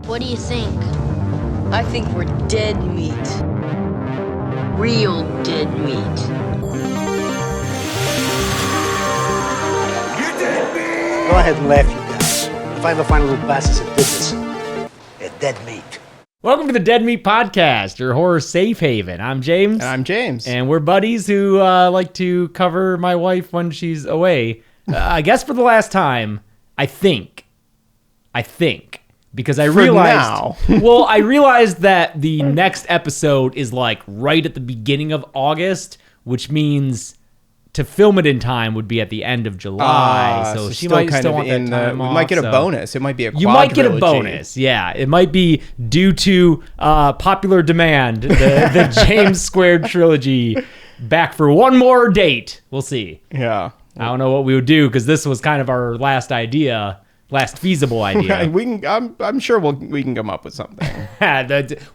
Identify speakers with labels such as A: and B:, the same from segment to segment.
A: What do you think?
B: I think we're dead meat. Real dead meat.
C: Go ahead and laugh, you guys. If I ever find a little bastards that did this, they're dead meat.
D: Welcome to the Dead Meat Podcast, your horror safe haven. I'm James.
E: And I'm James.
D: And we're buddies who like to cover my wife when she's away. I guess for the last time, I think. Because I realized... Well, I realized that the next episode is like right at the beginning of August, which means... to film it in time would be at the end of July, so she might still want that time off.
E: We might get a bonus. It might be a quadrilogy.
D: You might get a bonus, yeah. It might be due to popular demand, the James Squared trilogy back for one more date. We'll see.
E: Yeah.
D: I don't know what we would do because this was kind of our last feasible idea.
E: I'm sure we can come up with something.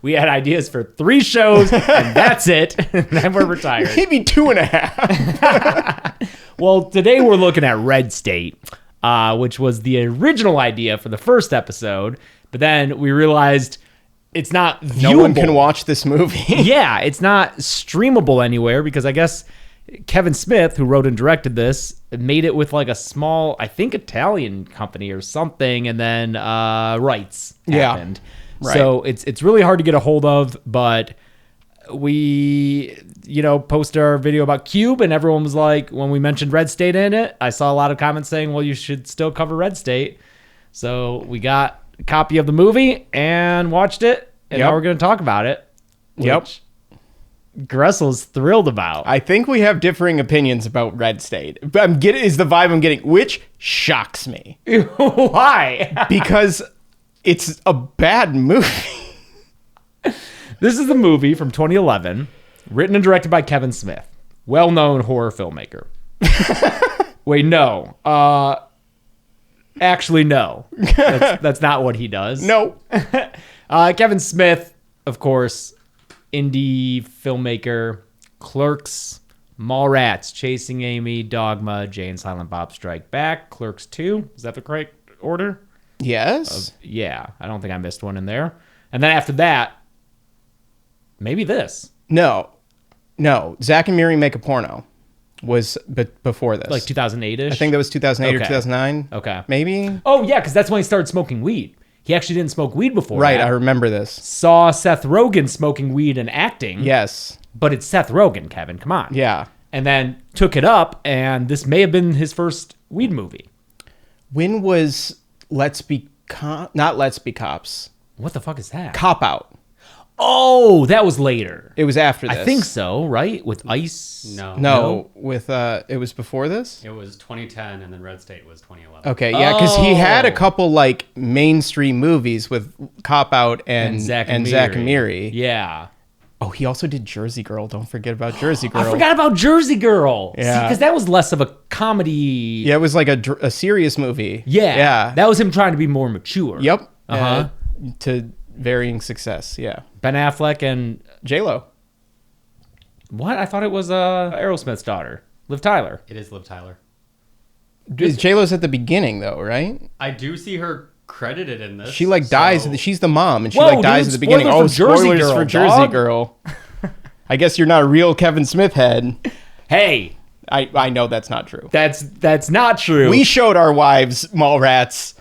D: We had ideas for 3 shows, and that's it. And then we're retired.
E: Maybe 2.5.
D: Well, today we're looking at Red State, which was the original idea for the first episode. But then we realized it's not viewable.
E: No one can watch this movie.
D: Yeah, it's not streamable anywhere because I guess Kevin Smith, who wrote and directed this, made it with like a small, I think, Italian company or something, and then rights happened.
E: Right.
D: So it's really hard to get a hold of, but we, posted our video about Cube, and everyone was like, when we mentioned Red State in it, I saw a lot of comments saying, well, you should still cover Red State. So we got a copy of the movie and watched it, and now we're going to talk about it. Which Gressel's thrilled about.
E: I think we have differing opinions about Red State. Is the vibe I'm getting, which shocks me.
D: Why?
E: Because it's a bad movie.
D: This is the movie from 2011, written and directed by Kevin Smith, well-known horror filmmaker. Wait, no. Actually, no. That's not what he does.
E: No.
D: Kevin Smith, of course, indie filmmaker, Clerks, Mallrats, Chasing Amy, Dogma, Jay and Silent Bob Strike Back, Clerks 2. Is that the correct order?
E: Yes.
D: Yeah, I don't think I missed one in there. And then after that, maybe this.
E: No. Zack and Miri Make a Porno was before this.
D: Like 2008-ish?
E: I think that was 2008 or 2009.
D: Okay.
E: Maybe?
D: Oh, yeah, because that's when he started smoking weed. He actually didn't smoke weed before
E: Right,
D: that.
E: I remember this.
D: Saw Seth Rogen smoking weed and acting.
E: Yes.
D: But it's Seth Rogen, Kevin. Come on.
E: Yeah.
D: And then took it up, and this may have been his first weed movie.
E: When was not Let's Be Cops.
D: What the fuck is that?
E: Cop Out.
D: Oh, that was later.
E: It was after this.
D: I think so, right? With Ice?
E: No, with it was before this?
F: It was 2010 and then Red State was 2011.
E: Okay, yeah, because he had a couple like mainstream movies with Cop Out and Zack and Miri.
D: Yeah.
E: Oh, he also did Jersey Girl. Don't forget about Jersey Girl.
D: I forgot about Jersey Girl.
E: Yeah.
D: Because that was less of a comedy.
E: Yeah, it was like a serious movie.
D: Yeah.
E: Yeah.
D: That was him trying to be more mature.
E: Yep.
D: Uh-huh.
E: To varying success, yeah.
D: Ben Affleck and...
E: J-Lo.
D: What? I thought it was Aerosmith's daughter. Liv Tyler.
F: It is Liv Tyler.
E: J-Lo's at the beginning, though, right?
F: I do see her credited in this.
E: She dies. She's the mom, and she
D: Whoa,
E: dies
D: dude,
E: at the beginning.
D: spoilers for Jersey
E: spoilers
D: Girl,
E: for Jersey
D: dog.
E: Girl. I guess you're not a real Kevin Smith head.
D: Hey.
E: I know that's not true.
D: That's not true.
E: We showed our wives Mallrats,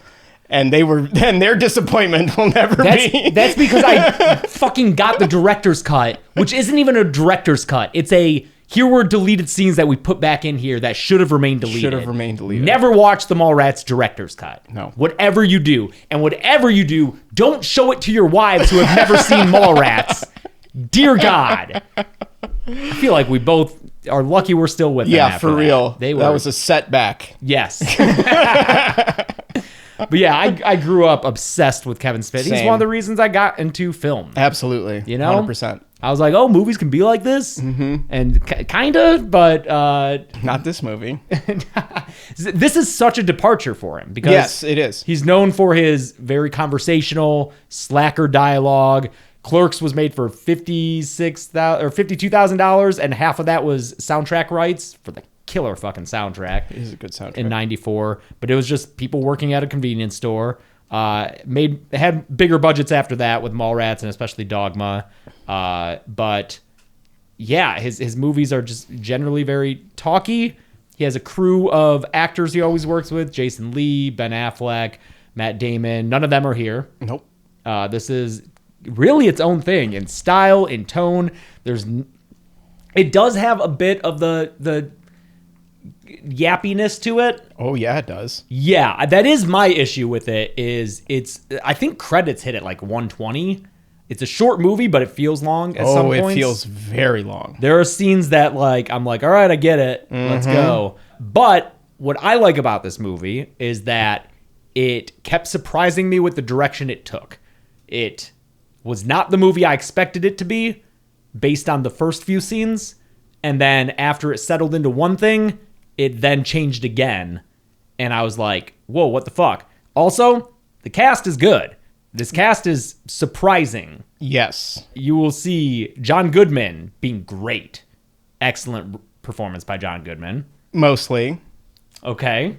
E: and their disappointment will never be.
D: That's because I fucking got the director's cut, which isn't even a director's cut. It's here were deleted scenes that we put back in here that should have remained deleted. Never watch the Mallrats director's cut.
E: No.
D: Whatever you do, don't show it to your wives who have never seen Mallrats. Dear God. I feel like we both are lucky we're still with them.
E: Yeah,
D: after
E: for real.
D: That
E: was a setback.
D: Yes. But yeah, I grew up obsessed with Kevin Smith. He's
E: Same.
D: one of the reasons I got into film.
E: Absolutely.
D: 100%. I was like, oh, movies can be like this? Mm-hmm. And kind of, but...
E: not this movie.
D: This is such a departure for him. Because
E: yes, it is.
D: He's known for his very conversational, slacker dialogue. Clerks was made for $52,000, and half of that was soundtrack rights for the killer fucking soundtrack.
E: It is a good soundtrack.
D: In 94, but it was just people working at a convenience store. Had bigger budgets after that with Mallrats and especially Dogma. But yeah, his movies are just generally very talky. He has a crew of actors he always works with: Jason Lee, Ben Affleck, Matt Damon. None of them are here.
E: Nope.
D: This is really its own thing in style, in tone. It does have a bit of the yappiness to it.
E: Oh yeah, it does.
D: Yeah, that is my issue with it. I think credits hit at like 120. It's a short movie, but it feels long at some points.
E: It feels very long.
D: There are scenes that I'm like, all right, I get it. Let's go. But what I like about this movie is that it kept surprising me with the direction it took. It was not the movie I expected it to be based on the first few scenes. And then after it settled into one thing, it then changed again. And I was like, whoa, what the fuck? Also, the cast is good. This cast is surprising.
E: Yes.
D: You will see John Goodman being great. Excellent performance by John Goodman.
E: Mostly.
D: Okay.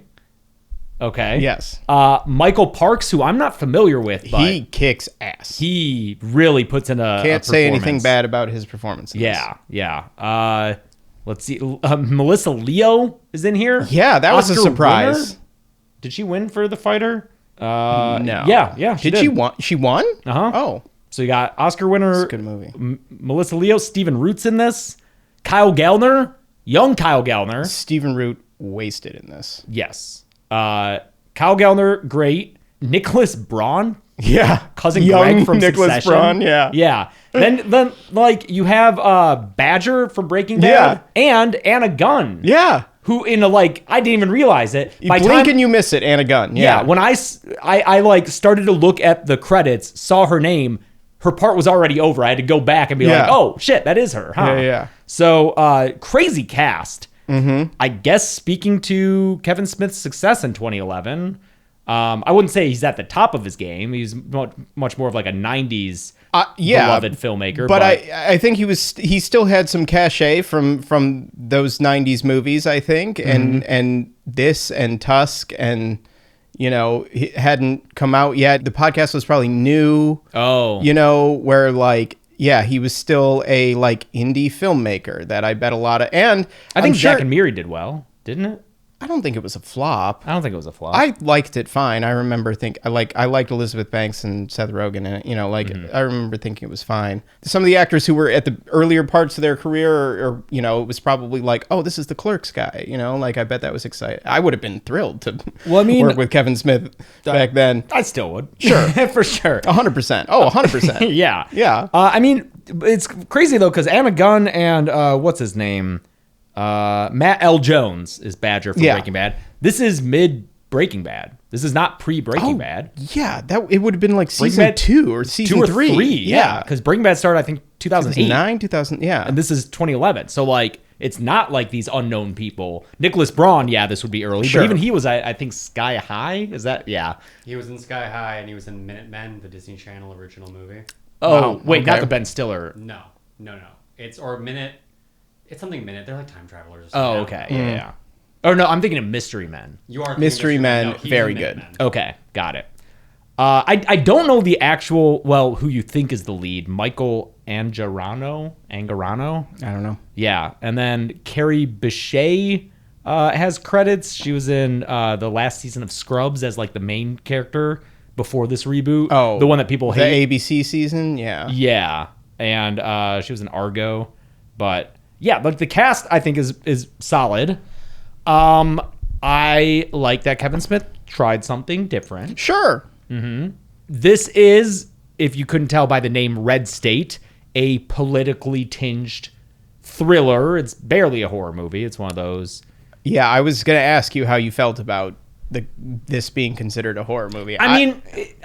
E: Yes.
D: Michael Parks, who I'm not familiar with, but
E: he kicks ass.
D: He really puts in a
E: Can't say anything bad about his performance.
D: Yeah. Let's see. Melissa Leo is in here.
E: Yeah, that was a
D: Oscar
E: surprise.
D: winner? Did she win for The Fighter?
E: No.
D: Yeah.
E: She won? She won?
D: Uh-huh.
E: Oh.
D: So you got Oscar winner.
E: It's a good movie.
D: Melissa Leo, Stephen Root's in this. Kyle Gallner, young Kyle Gallner.
E: Stephen Root wasted in this.
D: Yes. Kyle Gallner, great. Nicholas Braun.
E: Yeah.
D: Cousin
E: young
D: Greg from
E: Nicholas
D: Succession.
E: Braun, yeah.
D: Yeah. Then like you have Badger from Breaking Bad and Anna Gunn.
E: Yeah.
D: Who I didn't even realize it.
E: You blink and you miss it, Anna Gunn.
D: Yeah. When I started to look at the credits, saw her name, her part was already over. I had to go back and be like, oh shit, that is her, huh?
E: Yeah.
D: So crazy cast. Mm-hmm. I guess speaking to Kevin Smith's success in 2011, I wouldn't say he's at the top of his game. He's much more of like a 90s beloved filmmaker.
E: But I think he still had some cachet from those 90s movies, I think. And this and Tusk and, he hadn't come out yet. The podcast was probably new.
D: Oh.
E: Where he was still a indie filmmaker that I bet a lot of. And
D: I think Jack and Miri did well, didn't it?
E: I don't think it was a flop.
D: I don't think it was a flop.
E: I liked it fine. I remember I liked Elizabeth Banks and Seth Rogen in it. I remember thinking it was fine. Some of the actors who were at the earlier parts of their career, or it was probably like, oh, this is the Clerks guy. I bet that was exciting. I would have been thrilled to work with Kevin Smith back then.
D: I still would.
E: Sure,
D: for sure.
E: 100%. Oh, 100%.
D: Yeah.
E: Yeah.
D: It's crazy though because Anna Gunn and what's his name. Matt L. Jones is Badger from Breaking Bad. This is mid Breaking Bad. This is not pre Breaking Bad.
E: Yeah, it would have been like season 2 or season 3.
D: Yeah, because Breaking Bad started I think 2008,
E: 2000. Yeah,
D: and this is 2011. So it's not like these unknown people. Nicholas Braun, this would be early, but even he was I think Sky High. Is that
F: He was in Sky High and he was in Minutemen, the Disney Channel original movie.
D: Oh, wow. Wait, not the Ben Stiller.
F: No. It's something Minute. They're like time travelers.
D: Oh, okay. Yeah. Oh, no, I'm thinking of Mystery Men.
F: You are
E: Mystery Men.
F: No,
E: very good.
F: Men.
D: Okay, got it. I don't know the actual, who you think is the lead. Michael Angarano? I
E: don't know.
D: Yeah. And then Carrie Bechet has credits. She was in the last season of Scrubs as the main character before this reboot.
E: Oh.
D: The one that people hate.
E: The ABC season? Yeah.
D: Yeah. And she was in Argo. But yeah, the cast I think is solid. I like that Kevin Smith tried something different.
E: Sure.
D: Mm-hmm. This is, if you couldn't tell by the name Red State, a politically tinged thriller. It's barely a horror movie. It's one of those.
E: Yeah, I was going to ask you how you felt about this being considered a horror movie.
D: I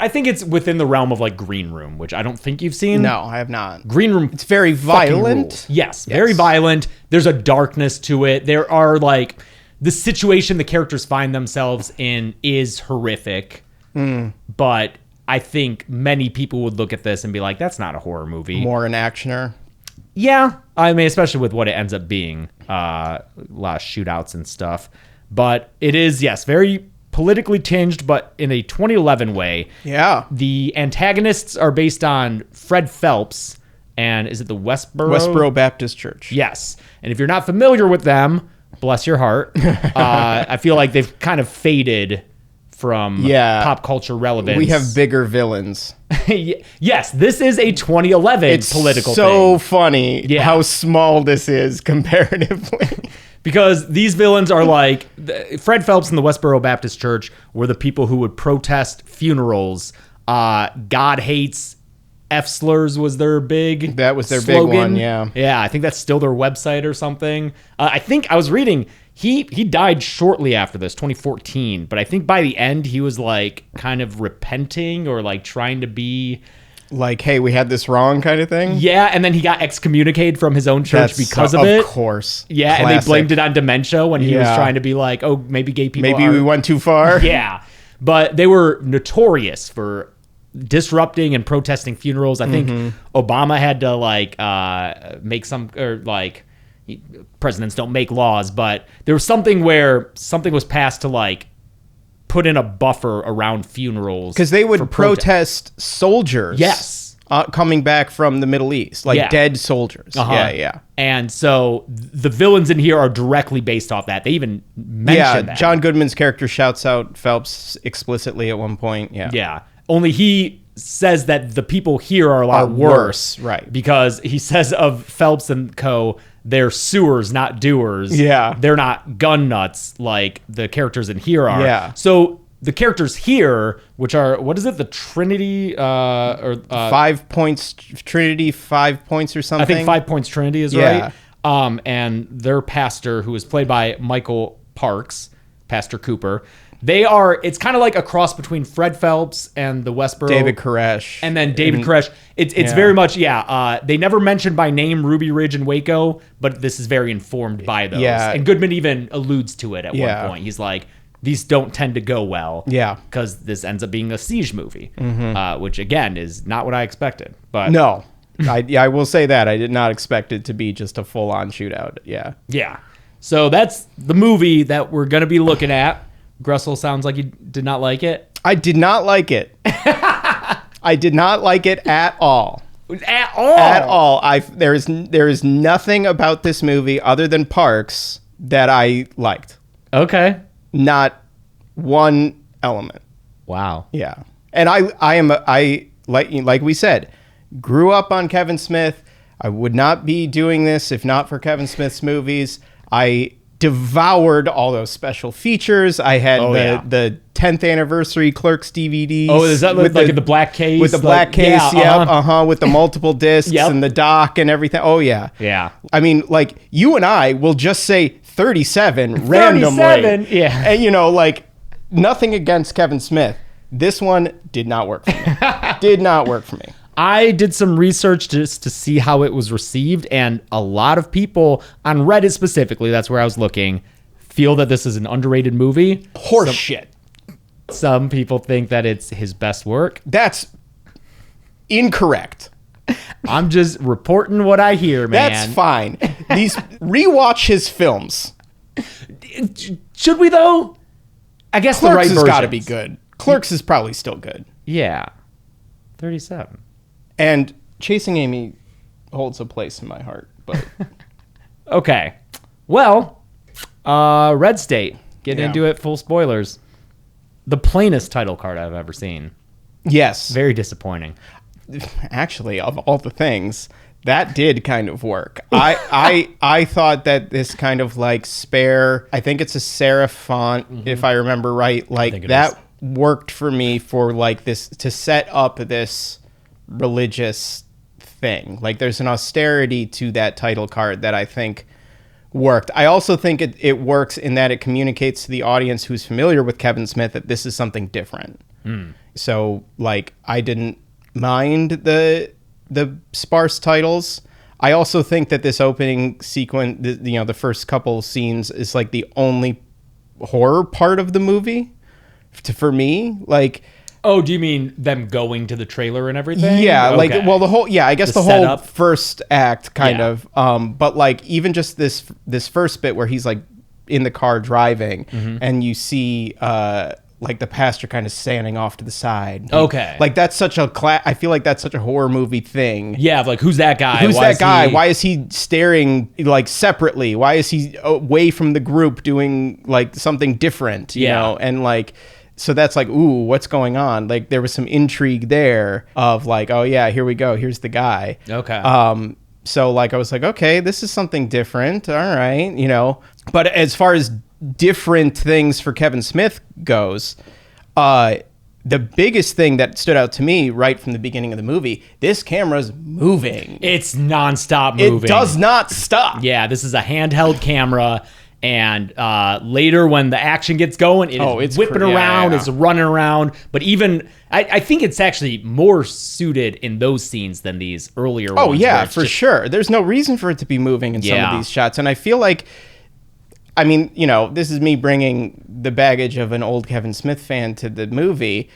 D: think it's within the realm of Green Room, which I don't think you've seen.
E: No, I have not.
D: Green Room.
E: It's very violent.
D: Yes, very violent. There's a darkness to it. There are the situation the characters find themselves in is horrific. But I think many people would look at this and be like, that's not a horror movie.
E: More an actioner.
D: Yeah. Especially with what it ends up being. A lot of shootouts and stuff. But it is, yes, very politically tinged, but in a 2011 way.
E: Yeah.
D: The antagonists are based on Fred Phelps, and is it the
E: Westboro Baptist Church.
D: Yes. And if you're not familiar with them, bless your heart. I feel like they've kind of faded from pop culture relevance.
E: We have bigger villains.
D: Yes, this is a 2011
E: It's
D: political
E: so
D: thing.
E: funny how small this is comparatively.
D: Because these villains are like Fred Phelps and the Westboro Baptist Church were the people who would protest funerals. God hates F slurs was their big
E: That was their
D: slogan.
E: big one, yeah.
D: Yeah, I think that's still their website or something. I think I was reading he died shortly after this, 2014, but I think by the end he was like kind of repenting or like trying to be
E: Like, hey, we had this wrong kind of thing.
D: yeah, and then he got excommunicated from his own church because of it.
E: Of course.
D: Yeah, and they blamed it on dementia when he was trying to be like, oh, maybe gay people
E: Maybe
D: are...
E: we went too far.
D: Yeah, but they were notorious for disrupting and protesting funerals. I think Obama had to like make some, or like presidents don't make laws, but there was something where something was passed to like put in a buffer around funerals
E: Because they would
D: for
E: protest soldiers.
D: Yes.
E: Coming back from the Middle East, like dead soldiers.
D: Uh-huh.
E: Yeah.
D: And so the villains in here are directly based off that. They even mention that.
E: John Goodman's character shouts out Phelps explicitly at one point. Yeah.
D: Yeah. Only he says that the people here are a lot worse.
E: right.
D: Because he says of Phelps and co, they're sewers, not doers.
E: Yeah.
D: They're not gun nuts like the characters in here are.
E: Yeah.
D: So the characters here, which are, what is it? The Trinity,
E: 5 points, Trinity, 5 points or something.
D: I think 5 Points Trinity is
E: Yeah.
D: right. And their pastor, who is played by Michael Parks, Pastor Cooper, they are, it's kind of like a cross between Fred Phelps and the Westboro.
E: David Koresh.
D: And then David Koresh. It's very much, they never mentioned by name Ruby Ridge and Waco, but this is very informed by those.
E: Yeah.
D: And Goodman even alludes to it at
E: Yeah.
D: one point. He's like, these don't tend to go well.
E: Yeah.
D: Because this ends up being a siege movie, which again is not what I expected. But
E: No. I will say that. I did not expect it to be just a full-on shootout. Yeah.
D: yeah. So that's the movie that we're going to be looking at. Gressel sounds like you did not like it.
E: I did not like it. I did not like it at all.
D: At all.
E: At all. There is nothing about this movie other than Parks that I liked.
D: Okay.
E: Not one element.
D: Wow.
E: Yeah. And I like we said, grew up on Kevin Smith. I would not be doing this if not for Kevin Smith's movies. I devoured all those special features. I had the 10th anniversary Clerks DVD.
D: Oh, is that like in the black case?
E: With the black case, with the multiple discs
D: Yep.
E: and the dock and everything. Oh yeah.
D: Yeah.
E: I mean, like, you and I will just say 37 randomly.
D: 37, yeah.
E: And, like, nothing against Kevin Smith. This one did not work for me. Did not work for me.
D: I did some research just to see how it was received, and a lot of people on Reddit specifically, that's where I was looking, feel that this is an underrated movie.
E: Horse shit.
D: Some people think that it's his best work.
E: That's incorrect.
D: I'm just reporting what I hear, man.
E: That's fine. Rewatch his films.
D: Should we, though? I guess the right
E: Clerks has
D: version.
E: got to be good. Clerks is probably still good.
D: Yeah. 37.
E: And Chasing Amy holds a place in my heart. But
D: Okay. Well, Red State. Get
E: Yeah.
D: into it, full spoilers. The plainest title card I've ever seen.
E: yes,
D: Very disappointing.
E: actually, of all the things, that did kind of work. I thought that this kind of like spare, I think it's a serif font, if I remember right, like
D: think it
E: that
D: is.
E: worked for me for like this, to set up this religious thing. Like there's an austerity to that title card that I think worked. I also think it works in that it communicates to the audience who's familiar with Kevin Smith that this is something different. So like I didn't mind the sparse titles. I also think that this opening sequence, the first couple scenes is like the only horror part of the movie for me. Like,
D: Oh, do you mean them going to the trailer and everything?
E: yeah, like,
D: Okay.
E: well, I guess
D: The
E: the whole
D: setup.
E: first act kind
D: Yeah.
E: of, but like even just this first bit where he's like in the car driving
D: Mm-hmm.
E: and you see like the pastor kind of standing off to the side.
D: Okay.
E: Like that's such a I feel like that's such a horror movie thing.
D: Yeah, like who's that guy?
E: Who's
D: Why
E: that
D: is
E: guy?
D: he-
E: Why is he staring like separately? Why is he away from the group doing like something different? You
D: Yeah.
E: know, and like, so that's like, ooh, what's going on? Like there was some intrigue there of like, oh yeah, here we go. Here's the guy.
D: Okay.
E: So like I was like, okay, this is something different. All right, you know. But as far as different things for Kevin Smith goes, the biggest thing that stood out to me right from the beginning of the movie, this camera's moving.
D: It's nonstop moving.
E: It does not stop.
D: Yeah, this is a handheld camera. And later when the action gets going, it's whipping around,
E: yeah.
D: it's running around. But even, I think it's actually more suited in those scenes than these earlier ones.
E: Oh, yeah,
D: where it's
E: for
D: just-
E: sure. There's no reason for it to be moving in some
D: Yeah.
E: of these shots. And I feel like, I mean, you know, this is me bringing the baggage of an old Kevin Smith fan to the movie.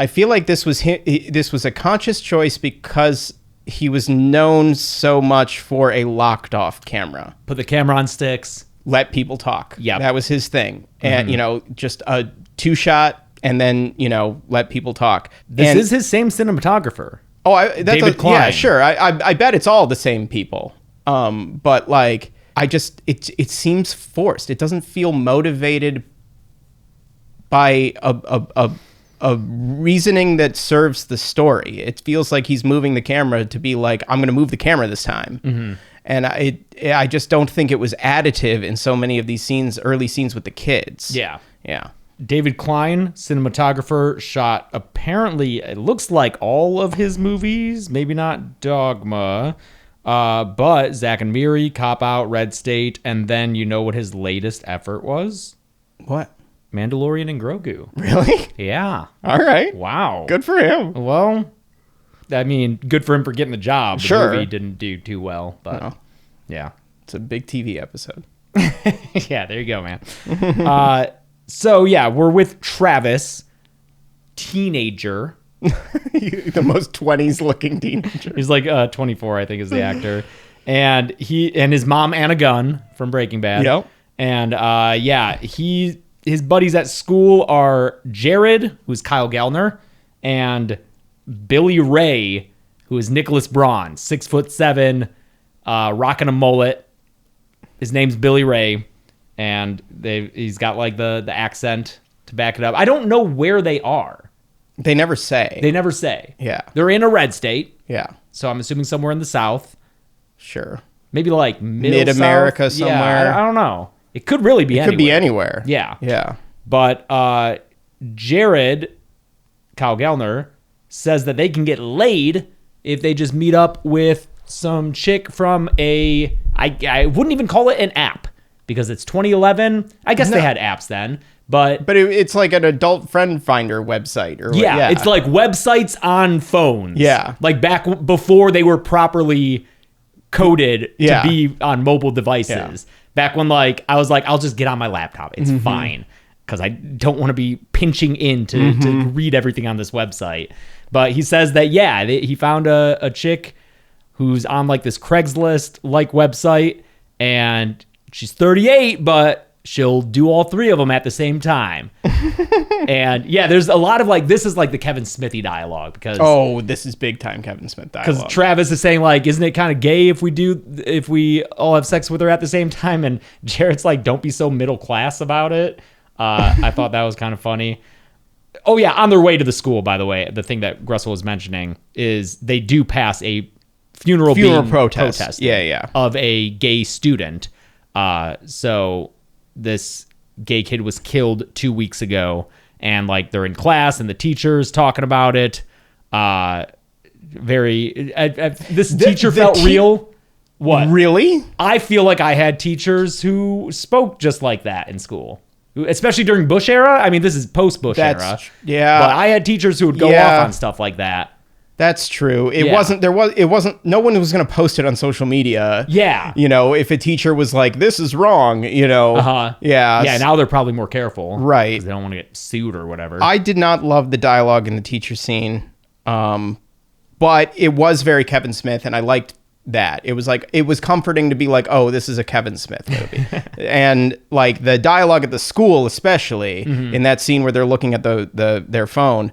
E: I feel like this was a conscious choice because he was known so much for a locked off camera.
D: Put the camera on sticks.
E: Let people talk.
D: Yep.
E: That was his thing. And, you know, just a 2-shot and then, you know, let people talk.
D: This is his same cinematographer.
E: That's
D: David
E: yeah,
D: Klein.
E: sure. I bet it's all the same people. But like, it seems forced. It doesn't feel motivated by a reasoning that serves the story. It feels like he's moving the camera to be like, I'm going to move the camera this time.
D: Mm-hmm.
E: And I just don't think it was additive in so many of these scenes, early scenes with the kids.
D: Yeah.
E: Yeah.
D: David Klein, cinematographer, shot apparently, it looks like all of his movies, maybe not Dogma, but Zack and Miri, Cop Out, Red State, and then you know what his latest effort was?
E: What?
D: Mandalorian and Grogu.
E: Really?
D: Yeah.
E: All right.
D: Wow.
E: Good for him.
D: Well, I mean, good for him for getting the job. The
E: Sure.
D: movie didn't do too well, but
E: No.
D: yeah.
E: It's a big TV episode.
D: Yeah, there you go, man. So yeah, we're with Travis, teenager.
E: The most 20s looking teenager.
D: He's like 24, I think, is the actor, and his mom Anna Gunn from Breaking Bad.
E: Yep.
D: And yeah, his buddies at school are Jared, who's Kyle Gallner, and Billy Ray, who is Nicholas Braun, 6'7", rocking a mullet. His name's Billy Ray, and he's got like the accent to back it up. I don't know where they are.
E: They never say.
D: They never say.
E: Yeah.
D: They're in a red state,
E: Yeah.
D: so I'm assuming somewhere in the South.
E: Sure.
D: Maybe like
E: Mid-America
D: South?
E: somewhere.
D: Yeah, I don't know. It could really be
E: It
D: anywhere.
E: could be anywhere.
D: Yeah.
E: Yeah.
D: But Jared, Kyle Gallner, says that they can get laid if they just meet up with some chick from I wouldn't even call it an app because it's 2011. I guess they had apps then. But
E: it's like an adult friend finder website. Or
D: yeah, it's like websites on phones.
E: Yeah.
D: Like back before they were properly coded
E: Yeah.
D: to be on mobile devices. Back when like I was like, I'll just get on my laptop. It's fine. Because I don't want to be pinching in to read everything on this website. But he says that, yeah, he found a chick who's on like this Craigslist like website, and she's 38, but she'll do all three of them at the same time. And yeah, there's a lot of like, this is like the Kevin Smithy dialogue because
E: this is big time Kevin Smith dialogue.
D: because Travis is saying like, isn't it kind of gay if we all have sex with her at the same time? And Jared's like, don't be so middle class about it. I thought that was kind of funny. Oh yeah, on their way to the school, by the way, the thing that Gressel was mentioning is they do pass a funeral
E: protest.
D: protesting
E: Yeah.
D: of a gay student. So this gay kid was killed 2 weeks ago, and like they're in class and the teacher's talking about it. This teacher felt real. What?
E: Really?
D: I feel like I had teachers who spoke just like that in school, especially during Bush era. I mean, this is post Bush era.
E: Yeah.
D: But I had teachers who would go
E: Yeah.
D: off on stuff like that.
E: That's true. It
D: Yeah.
E: wasn't, no one was going to post it on social media.
D: Yeah.
E: You know, if a teacher was like, this is wrong, you know.
D: Uh-huh.
E: Yeah.
D: Yeah, now they're probably more careful.
E: Right.
D: 'Cause they don't want to get sued or whatever.
E: I did not love the dialogue in the teacher scene. But it was very Kevin Smith, and I liked that. It was like, it was comforting to be like, oh, this is a Kevin Smith movie. And like the dialogue at the school, especially in that scene where they're looking at their phone,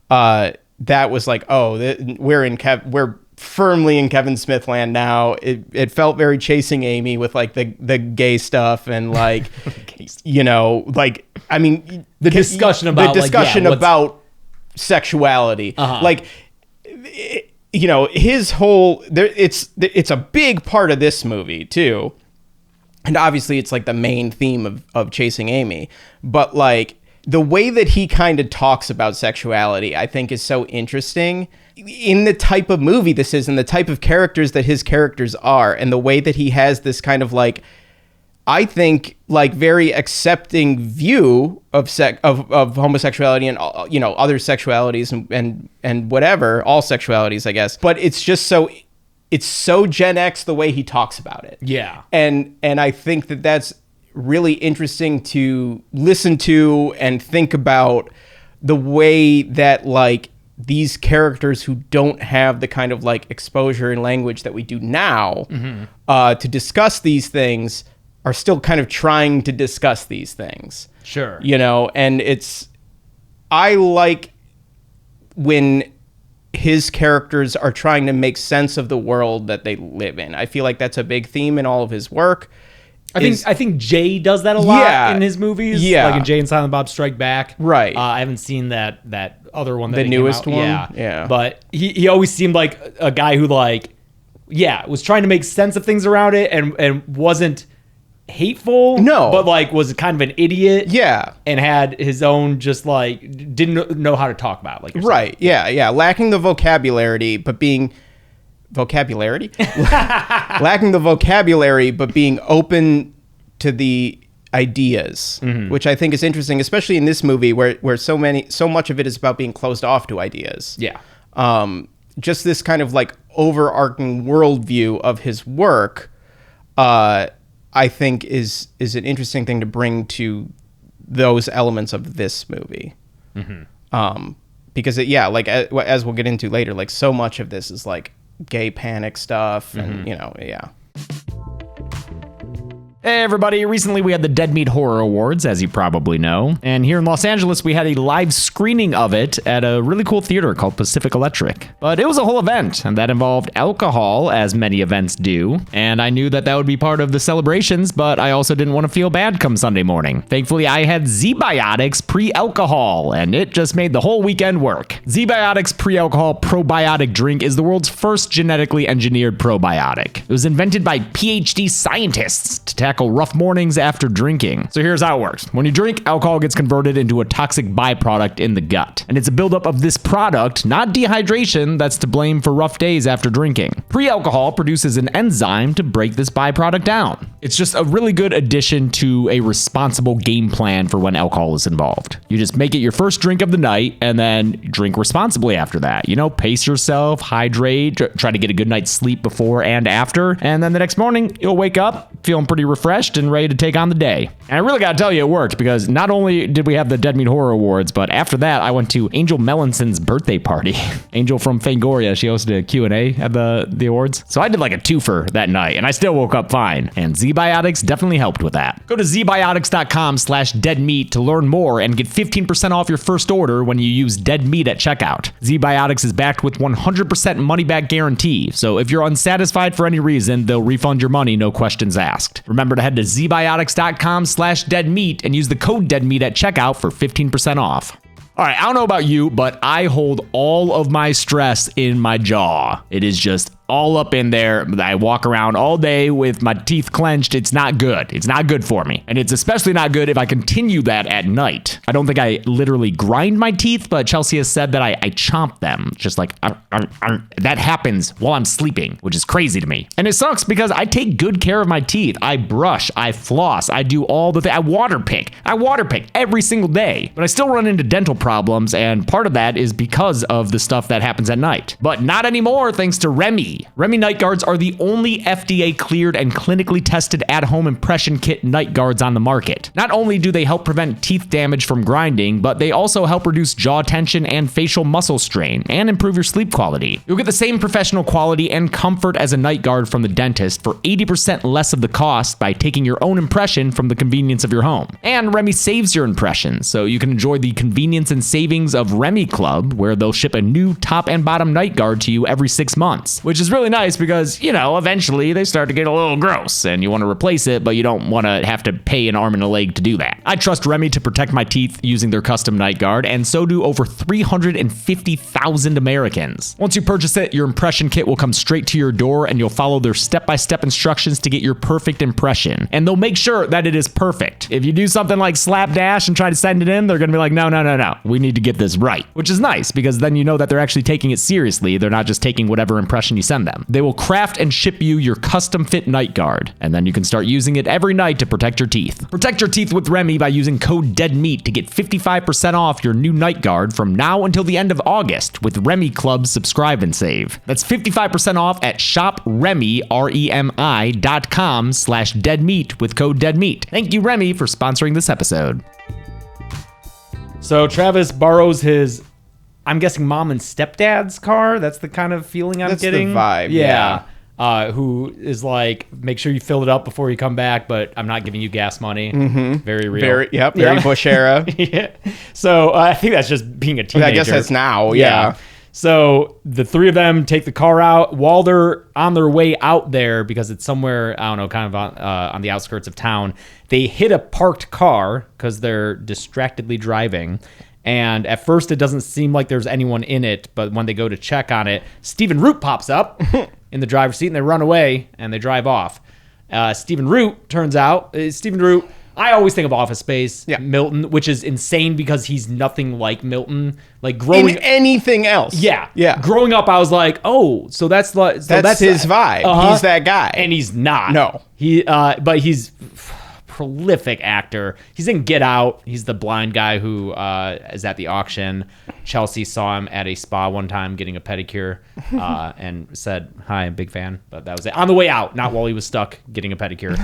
E: that was like, oh, we're firmly in Kevin Smith land now. It felt very Chasing Amy with like the gay stuff and like, you know, like, I mean,
D: The discussion about
E: sexuality, like, you know, his whole it's a big part of this movie too, and obviously it's like the main theme of Chasing Amy, but like the way that he kind of talks about sexuality, I think, is so interesting in the type of movie this is and the type of characters that his characters are, and the way that he has this kind of like, I think, like very accepting view of homosexuality and, you know, other sexualities and whatever, all sexualities, I guess. But it's just it's so Gen X the way he talks about it.
D: Yeah.
E: And I think that that's really interesting to listen to and think about, the way that like these characters who don't have the kind of like exposure and language that we do now to discuss these things are still kind of trying to discuss these things.
D: Sure.
E: You know, and I like when his characters are trying to make sense of the world that they live in. I feel like that's a big theme in all of his work.
D: I think Jay does that a lot in his movies.
E: Yeah.
D: Like in Jay and Silent Bob Strike Back.
E: Right.
D: I haven't seen that other one.
E: The newest one?
D: Yeah.
E: Yeah.
D: But he always seemed like a guy who like, was trying to make sense of things around it and wasn't hateful.
E: No.
D: But like was kind of an idiot.
E: Yeah.
D: And had his own just like, didn't know how to talk about it, like yourself.
E: Right. Yeah. Lacking the vocabulary, but being... lacking the vocabulary, but being open to the ideas, which I think is interesting, especially in this movie where so much of it is about being closed off to ideas.
D: Yeah.
E: Just this kind of like overarching worldview of his work, I think is an interesting thing to bring to those elements of this movie. Because like as we'll get into later, like so much of this is like gay panic stuff and you know.
A: Hey everybody, recently we had the Dead Meat Horror Awards, as you probably know, and here in Los Angeles we had a live screening of it at a really cool theater called Pacific Electric. But it was a whole event, and that involved alcohol, as many events do, and I knew that would be part of the celebrations, but I also didn't want to feel bad come Sunday morning. Thankfully, I had ZBiotics pre-alcohol, and it just made the whole weekend work. ZBiotics pre-alcohol probiotic drink is the world's first genetically engineered probiotic. It was invented by PhD scientists to tackle rough mornings after drinking. So here's how it works. When you drink, alcohol gets converted into a toxic byproduct in the gut. And it's a buildup of this product, not dehydration, that's to blame for rough days after drinking. Pre-alcohol produces an enzyme to break this byproduct down. It's just a really good addition to a responsible game plan for when alcohol is involved. You just make it your first drink of the night and then drink responsibly after that. You know, pace yourself, hydrate, try to get a good night's sleep before and after, and then the next morning you'll wake up feeling pretty refreshed and ready to take on the day. And I really gotta tell you, it worked, because not only did we have the Dead Meat Horror Awards, but after that I went to Angel Mellanson's birthday party. Angel from Fangoria, she hosted a Q&A at the awards. So I did like a twofer that night, and I still woke up fine. And ZBiotics definitely helped with that. Go to zbiotics.com/deadmeat to learn more and get 15% off your first order when you use Dead Meat at checkout. ZBiotics is backed with 100% money back guarantee, so if you're unsatisfied for any reason, they'll refund your money, no questions asked. Remember to head to zbiotics.com/deadmeat and use the code deadmeat at checkout for 15% off. All right, I don't know about you, but I hold all of my stress in my jaw. It is just all up in there. I walk around all day with my teeth clenched. It's not good. It's not good for me. And it's especially not good if I continue that at night. I don't think I literally grind my teeth, but Chelsea has said that I chomp them. Just like, that happens while I'm sleeping, which is crazy to me. And it sucks because I take good care of my teeth. I brush, I floss, I do all the things. I water pick every single day. But I still run into dental problems, and part of that is because of the stuff that happens at night. But not anymore, thanks to Remy. quality. Remy night guards are the only FDA cleared and clinically tested at-home impression kit night guards on the market. Not only do they help prevent teeth damage from grinding, but they also help reduce jaw tension and facial muscle strain and improve your sleep quality. You'll get the same professional quality and comfort as a night guard from the dentist for 80% less of the cost by taking your own impression from the convenience of your home. And Remy saves your impression, so you can enjoy the convenience and savings of Remy Club, where they'll ship a new top and bottom night guard to you every 6 months, which is really nice because, you know, eventually they start to get a little gross and you want to replace it, but you don't want to have to pay an arm and a leg to do that. I trust Remy to protect my teeth using their custom night guard, and so do over 350,000 Americans. Once you purchase it, your impression kit will come straight to your door and you'll follow their step-by-step instructions to get your perfect impression. And they'll make sure that it is perfect. If you do something like slapdash and try to send it in, they're going to be like, no, we need to get this right. Which is nice because then you know that they're actually taking it seriously. They're not just taking whatever impression you send them. They will craft and ship you your custom fit night guard, and then you can start using it every night to protect your teeth. Protect your teeth with Remy by using code DEADMEAT to get 55% off your new night guard from now until the end of August with Remy Club Subscribe and Save. That's 55% off at shopremy.com/deadmeat with code DEADMEAT. Thank you, Remy, for sponsoring this episode.
D: So Travis borrows his, I'm guessing, mom and stepdad's car. That's the kind of feeling I'm
E: That's the
D: getting.
E: vibe,
D: Yeah. Who is like, make sure you fill it up before you come back, but I'm not giving you gas money. Mm-hmm. Very real.
E: Very Bush era.
D: Yeah. So I think that's just being a teenager.
E: I guess that's now, yeah.
D: So the three of them take the car out while they're on their way out there because it's somewhere, I don't know, kind of on the outskirts of town. They hit a parked car because they're distractedly driving. And at first it doesn't seem like there's anyone in it, but when they go to check on it, Stephen Root pops up in the driver's seat and they run away and they drive off. Stephen Root, turns out, I always think of Office Space,
E: Yeah.
D: Milton, which is insane because he's nothing like Milton. Like growing
E: In anything else.
D: Yeah.
E: Yeah.
D: Growing up, I was like, oh, so that's like,
E: That's his vibe.
D: Uh-huh.
E: He's that guy.
D: And he's not.
E: No.
D: But he's prolific actor. He's in Get Out. He's the blind guy who is at the auction. Chelsea saw him at a spa one time getting a pedicure and said, hi, I'm a big fan. But that was it. On the way out, not while he was stuck getting a pedicure.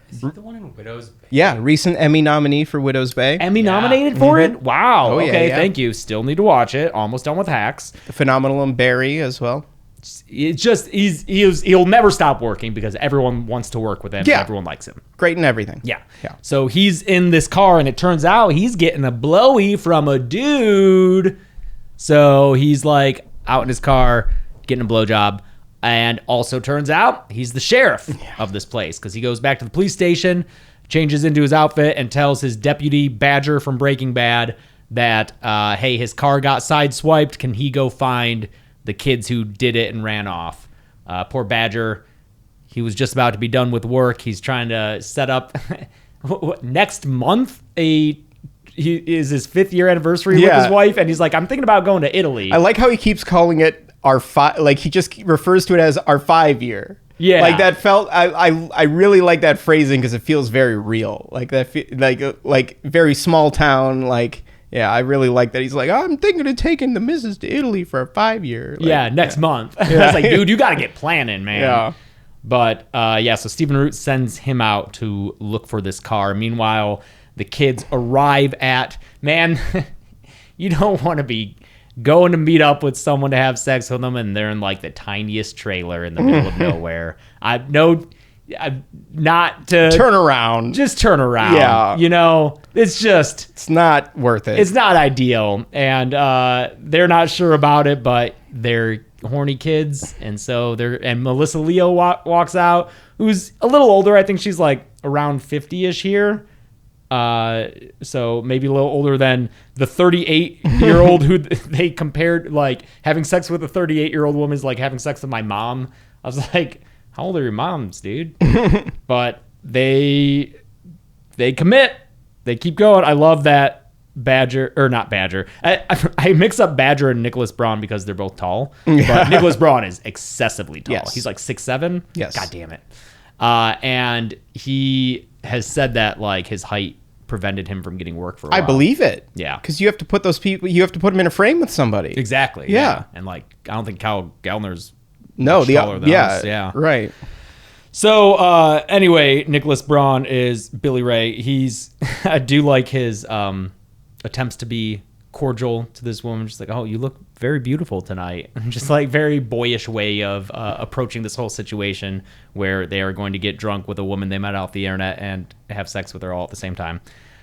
F: Is he the one in Widow's Bay?
E: Yeah, recent Emmy nominee for Widow's Bay.
D: Emmy nominated for it? Wow.
E: Oh, yeah,
D: okay,
E: yeah.
D: thank you. Still need to watch it. Almost done with Hacks.
E: Phenomenal in Barry as well.
D: It's just he'll never stop working because everyone wants to work with him.
E: Yeah.
D: Everyone likes him.
E: Great in everything.
D: Yeah.
E: Yeah.
D: So he's in this car and it turns out he's getting a blowy from a dude. So he's like out in his car getting a blowjob. And also turns out he's the sheriff of this place because he goes back to the police station, changes into his outfit, and tells his deputy Badger from Breaking Bad that, hey, his car got sideswiped. Can he go find the kids who did it and ran off? Poor Badger. He was just about to be done with work. He's trying to set up next month is his 5th year anniversary with his wife. And he's like, I'm thinking about going to Italy.
E: I like how he keeps calling it our like he just refers to it as our 5-year.
D: Yeah.
E: Like that felt, I really like that phrasing because it feels very real. Like that, like very small town. Like, yeah, I really like that. He's like, I'm thinking of taking the missus to Italy for a 5-year. Like,
D: next month. I was like, dude, you got to get planning, man.
E: Yeah.
D: But so Stephen Root sends him out to look for this car. Meanwhile, the kids arrive at, man, you don't want to be going to meet up with someone to have sex with them, and they're in like the tiniest trailer in the middle of nowhere. I'm not to
E: turn around.
D: Just turn around.
E: Yeah.
D: You know, it's
E: not worth it.
D: It's not ideal, and they're not sure about it, but they're horny kids, and so and Melissa Leo walks out, who's a little older. I think she's like around 50-ish here. So maybe a little older than the 38-year-old who they compared, like having sex with a 38-year-old woman is like having sex with my mom. I was like, how old are your moms, dude? But they commit. They keep going. I love that Badger, or not Badger. I mix up Badger and Nicholas Braun because they're both tall. But Nicholas Braun is excessively tall.
E: Yes.
D: He's like 6'7".
E: Yes.
D: God damn it. And he has said that like his height prevented him from getting work for a while.
E: I believe it.
D: Yeah.
E: Because you have to put those people, you have to put them in a frame with somebody.
D: Exactly.
E: Yeah.
D: And like, I don't think Kyle Gellner's
E: No,
D: much taller than us, yeah.
E: right.
D: So anyway, Nicholas Braun is Billy Ray. I do like his attempts to be cordial to this woman, just like, oh, you look very beautiful tonight. Just like very boyish way of approaching this whole situation where they are going to get drunk with a woman they met off the internet and have sex with her all at the same time.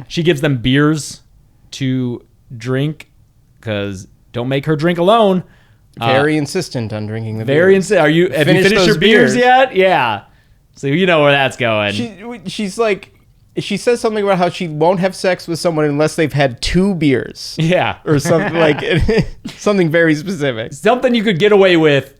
D: She gives them beers to drink because don't make her drink alone.
E: Very insistent on drinking the
D: Very
E: beer.
D: insistent. Have you
E: Finish
D: finished
E: those
D: your beers
E: beers.
D: yet? Yeah. So you know where that's going.
E: She's like, she says something about how she won't have sex with someone unless they've had 2 beers.
D: Yeah.
E: Or something like something very specific.
D: Something you could get away with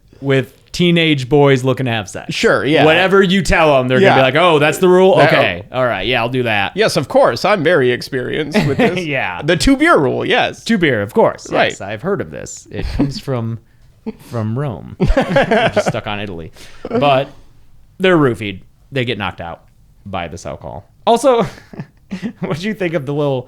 D: teenage boys looking to have sex.
E: Sure, yeah.
D: Whatever you tell them, they're
E: Yeah.
D: going to be like, oh, that's the rule?
E: That-
D: Okay. All right. Yeah, I'll do that.
E: Yes, of course. I'm very experienced with this.
D: Yeah.
E: The 2 beer rule, yes.
D: 2 beer, of course.
E: Right.
D: Yes, I've heard of this. It comes from Rome. Just stuck on Italy. But they're roofied. They get knocked out by this alcohol. Also, what do you think of the little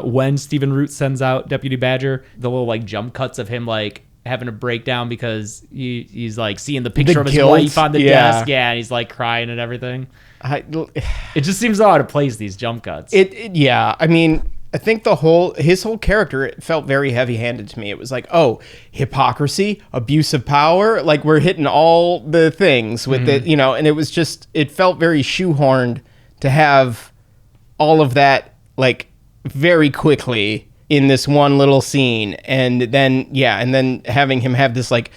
D: when Stephen Root sends out Deputy Badger, the little like jump cuts of him like having a breakdown because he's like seeing the picture of his
E: guilt,
D: wife on the
E: yeah.
D: desk, yeah, and he's like crying and everything.
E: It
D: It just seems odd to place these jump cuts.
E: yeah. I mean, I think his whole character, it felt very heavy-handed to me. It was like, oh, hypocrisy, abuse of power, like we're hitting all the things with it, you know, and it was just, it felt very shoehorned to have all of that like very quickly in this one little scene. And then having him have this like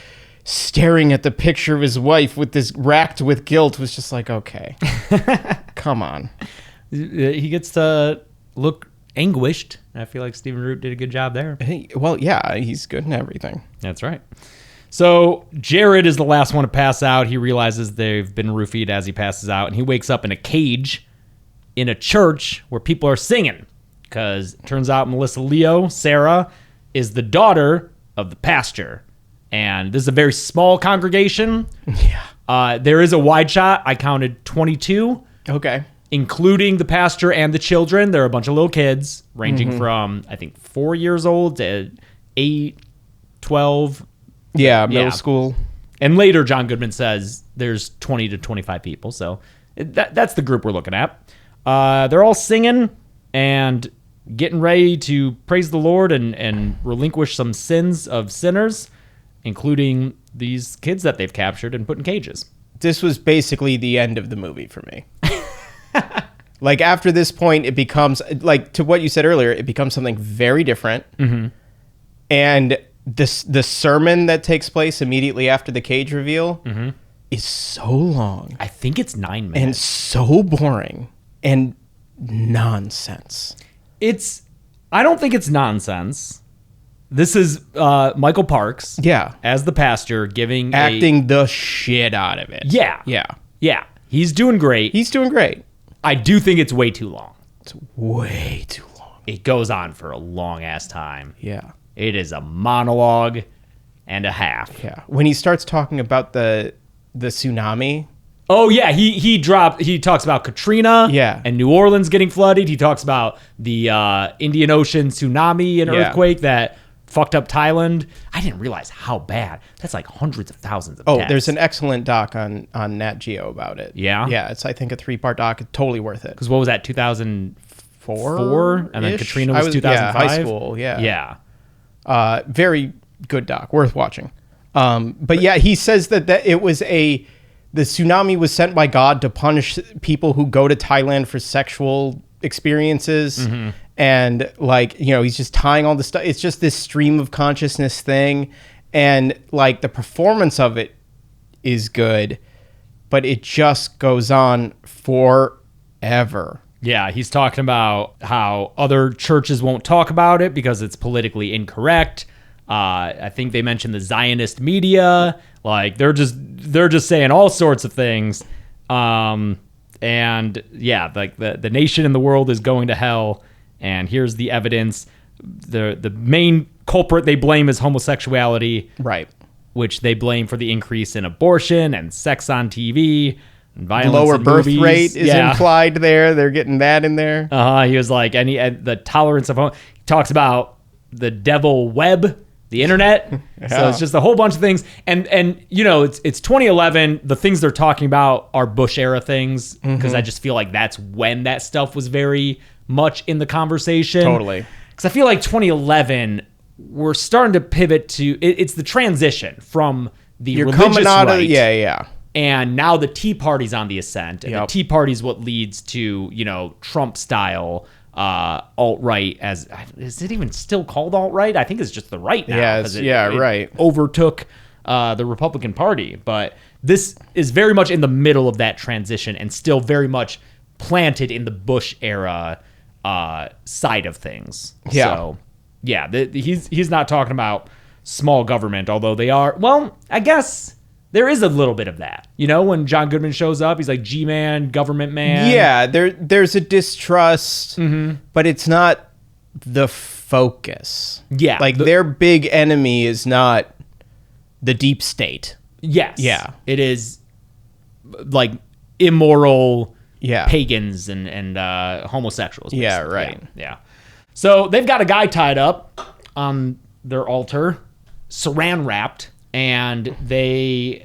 E: staring at the picture of his wife with this racked with guilt was just like, okay, come on.
D: He gets to look anguished. I feel like Stephen Root did a good job there.
E: Hey, well, yeah, he's good in everything.
D: That's right. So Jared is the last one to pass out. He realizes they've been roofied as he passes out, and he wakes up in a cage in a church where people are singing. Because it turns out Melissa Leo, Sarah, is the daughter of the pastor. And this is a very small congregation.
E: Yeah.
D: There is a wide shot. I counted 22.
E: Okay.
D: Including the pastor and the children. There are a bunch of little kids ranging from, I think, 4 years old to 8, 12.
E: Yeah, middle
D: Yeah.
E: school.
D: And later, John Goodman says there's 20 to 25 people. So that's the group we're looking at. They're all singing and getting ready to praise the Lord and relinquish some sins of sinners, including these kids that they've captured and put in cages.
E: This was basically the end of the movie for me. Like, after this point, it becomes, like, to what you said earlier, it becomes something very different. Mm-hmm. And the sermon that takes place immediately after the cage reveal is so long.
D: I think it's 9
E: And
D: minutes.
E: so boring. And nonsense.
D: I don't think it's nonsense. This is Michael Parks.
E: Yeah.
D: As the pastor giving
E: Acting the shit out of it.
D: Yeah.
E: Yeah.
D: Yeah. He's doing great.
E: He's doing great.
D: I do think it's way too long.
E: It's way too long.
D: It goes on for a long ass time.
E: Yeah.
D: It is a monologue and a half.
E: Yeah. When he starts talking about the tsunami.
D: Oh yeah, he talks about Katrina,
E: Yeah.
D: and New Orleans getting flooded. He talks about the Indian Ocean tsunami and
E: Yeah.
D: earthquake that fucked up Thailand. I didn't realize how bad. That's like hundreds of thousands of
E: Oh,
D: deaths.
E: there's an excellent doc on Nat Geo about it.
D: Yeah?
E: Yeah, it's I think a 3-part doc. It's totally worth it.
D: Because what was that, 2004? And then
E: Ish?
D: Katrina
E: I
D: was 2005?
E: Yeah, high school, yeah.
D: Yeah.
E: Very good doc, worth watching. But yeah, he says that it was the tsunami was sent by God to punish people who go to Thailand for sexual experiences.
D: Mm-hmm.
E: And like, you know, he's just tying all the stuff. It's just this stream of consciousness thing. And like the performance of it is good, but it just goes on forever.
D: Yeah, he's talking about how other churches won't talk about it because it's politically incorrect. I think they mentioned the Zionist media. Like they're just saying all sorts of things. And yeah, like the nation and the world is going to hell. And here's the evidence. The main culprit they blame is homosexuality,
E: Right.
D: which they blame for the increase in abortion and sex on TV and violence.
E: Lower
D: in
E: birth
D: movies.
E: rate is implied there. They're getting that in there.
D: He was like, and the tolerance of he talks about the devil web the internet. So it's just a whole bunch of things. And you know, it's 2011. The things they're talking about are Bush era things because I just feel like that's when that stuff was very much in the conversation.
E: Totally.
D: Because I feel like 2011, we're starting to pivot to it's the transition from the
E: You're
D: religious
E: coming out
D: right,
E: of yeah.
D: and now the Tea Party's on the ascent, and
E: Yep.
D: the Tea Party's what leads to, you know, Trump style alt-right. As is it even still called alt-right? I think it's just the right now.
E: Yeah,
D: 'cause
E: it's- right.
D: Overtook the Republican Party, but this is very much in the middle of that transition and still very much planted in the Bush era side of things.
E: Yeah.
D: So yeah, he's not talking about small government, although they are. Well, I guess there is a little bit of that. You know, when John Goodman shows up, he's like G-man, government man.
E: Yeah, there's a distrust, but it's not the focus.
D: Yeah,
E: Like their big enemy is not the deep state.
D: Yes.
E: Yeah.
D: It is like immoral
E: Yeah.
D: pagans and homosexuals.
E: Yeah,
D: basically.
E: right.
D: Yeah. So they've got a guy tied up on their altar, saran wrapped, and they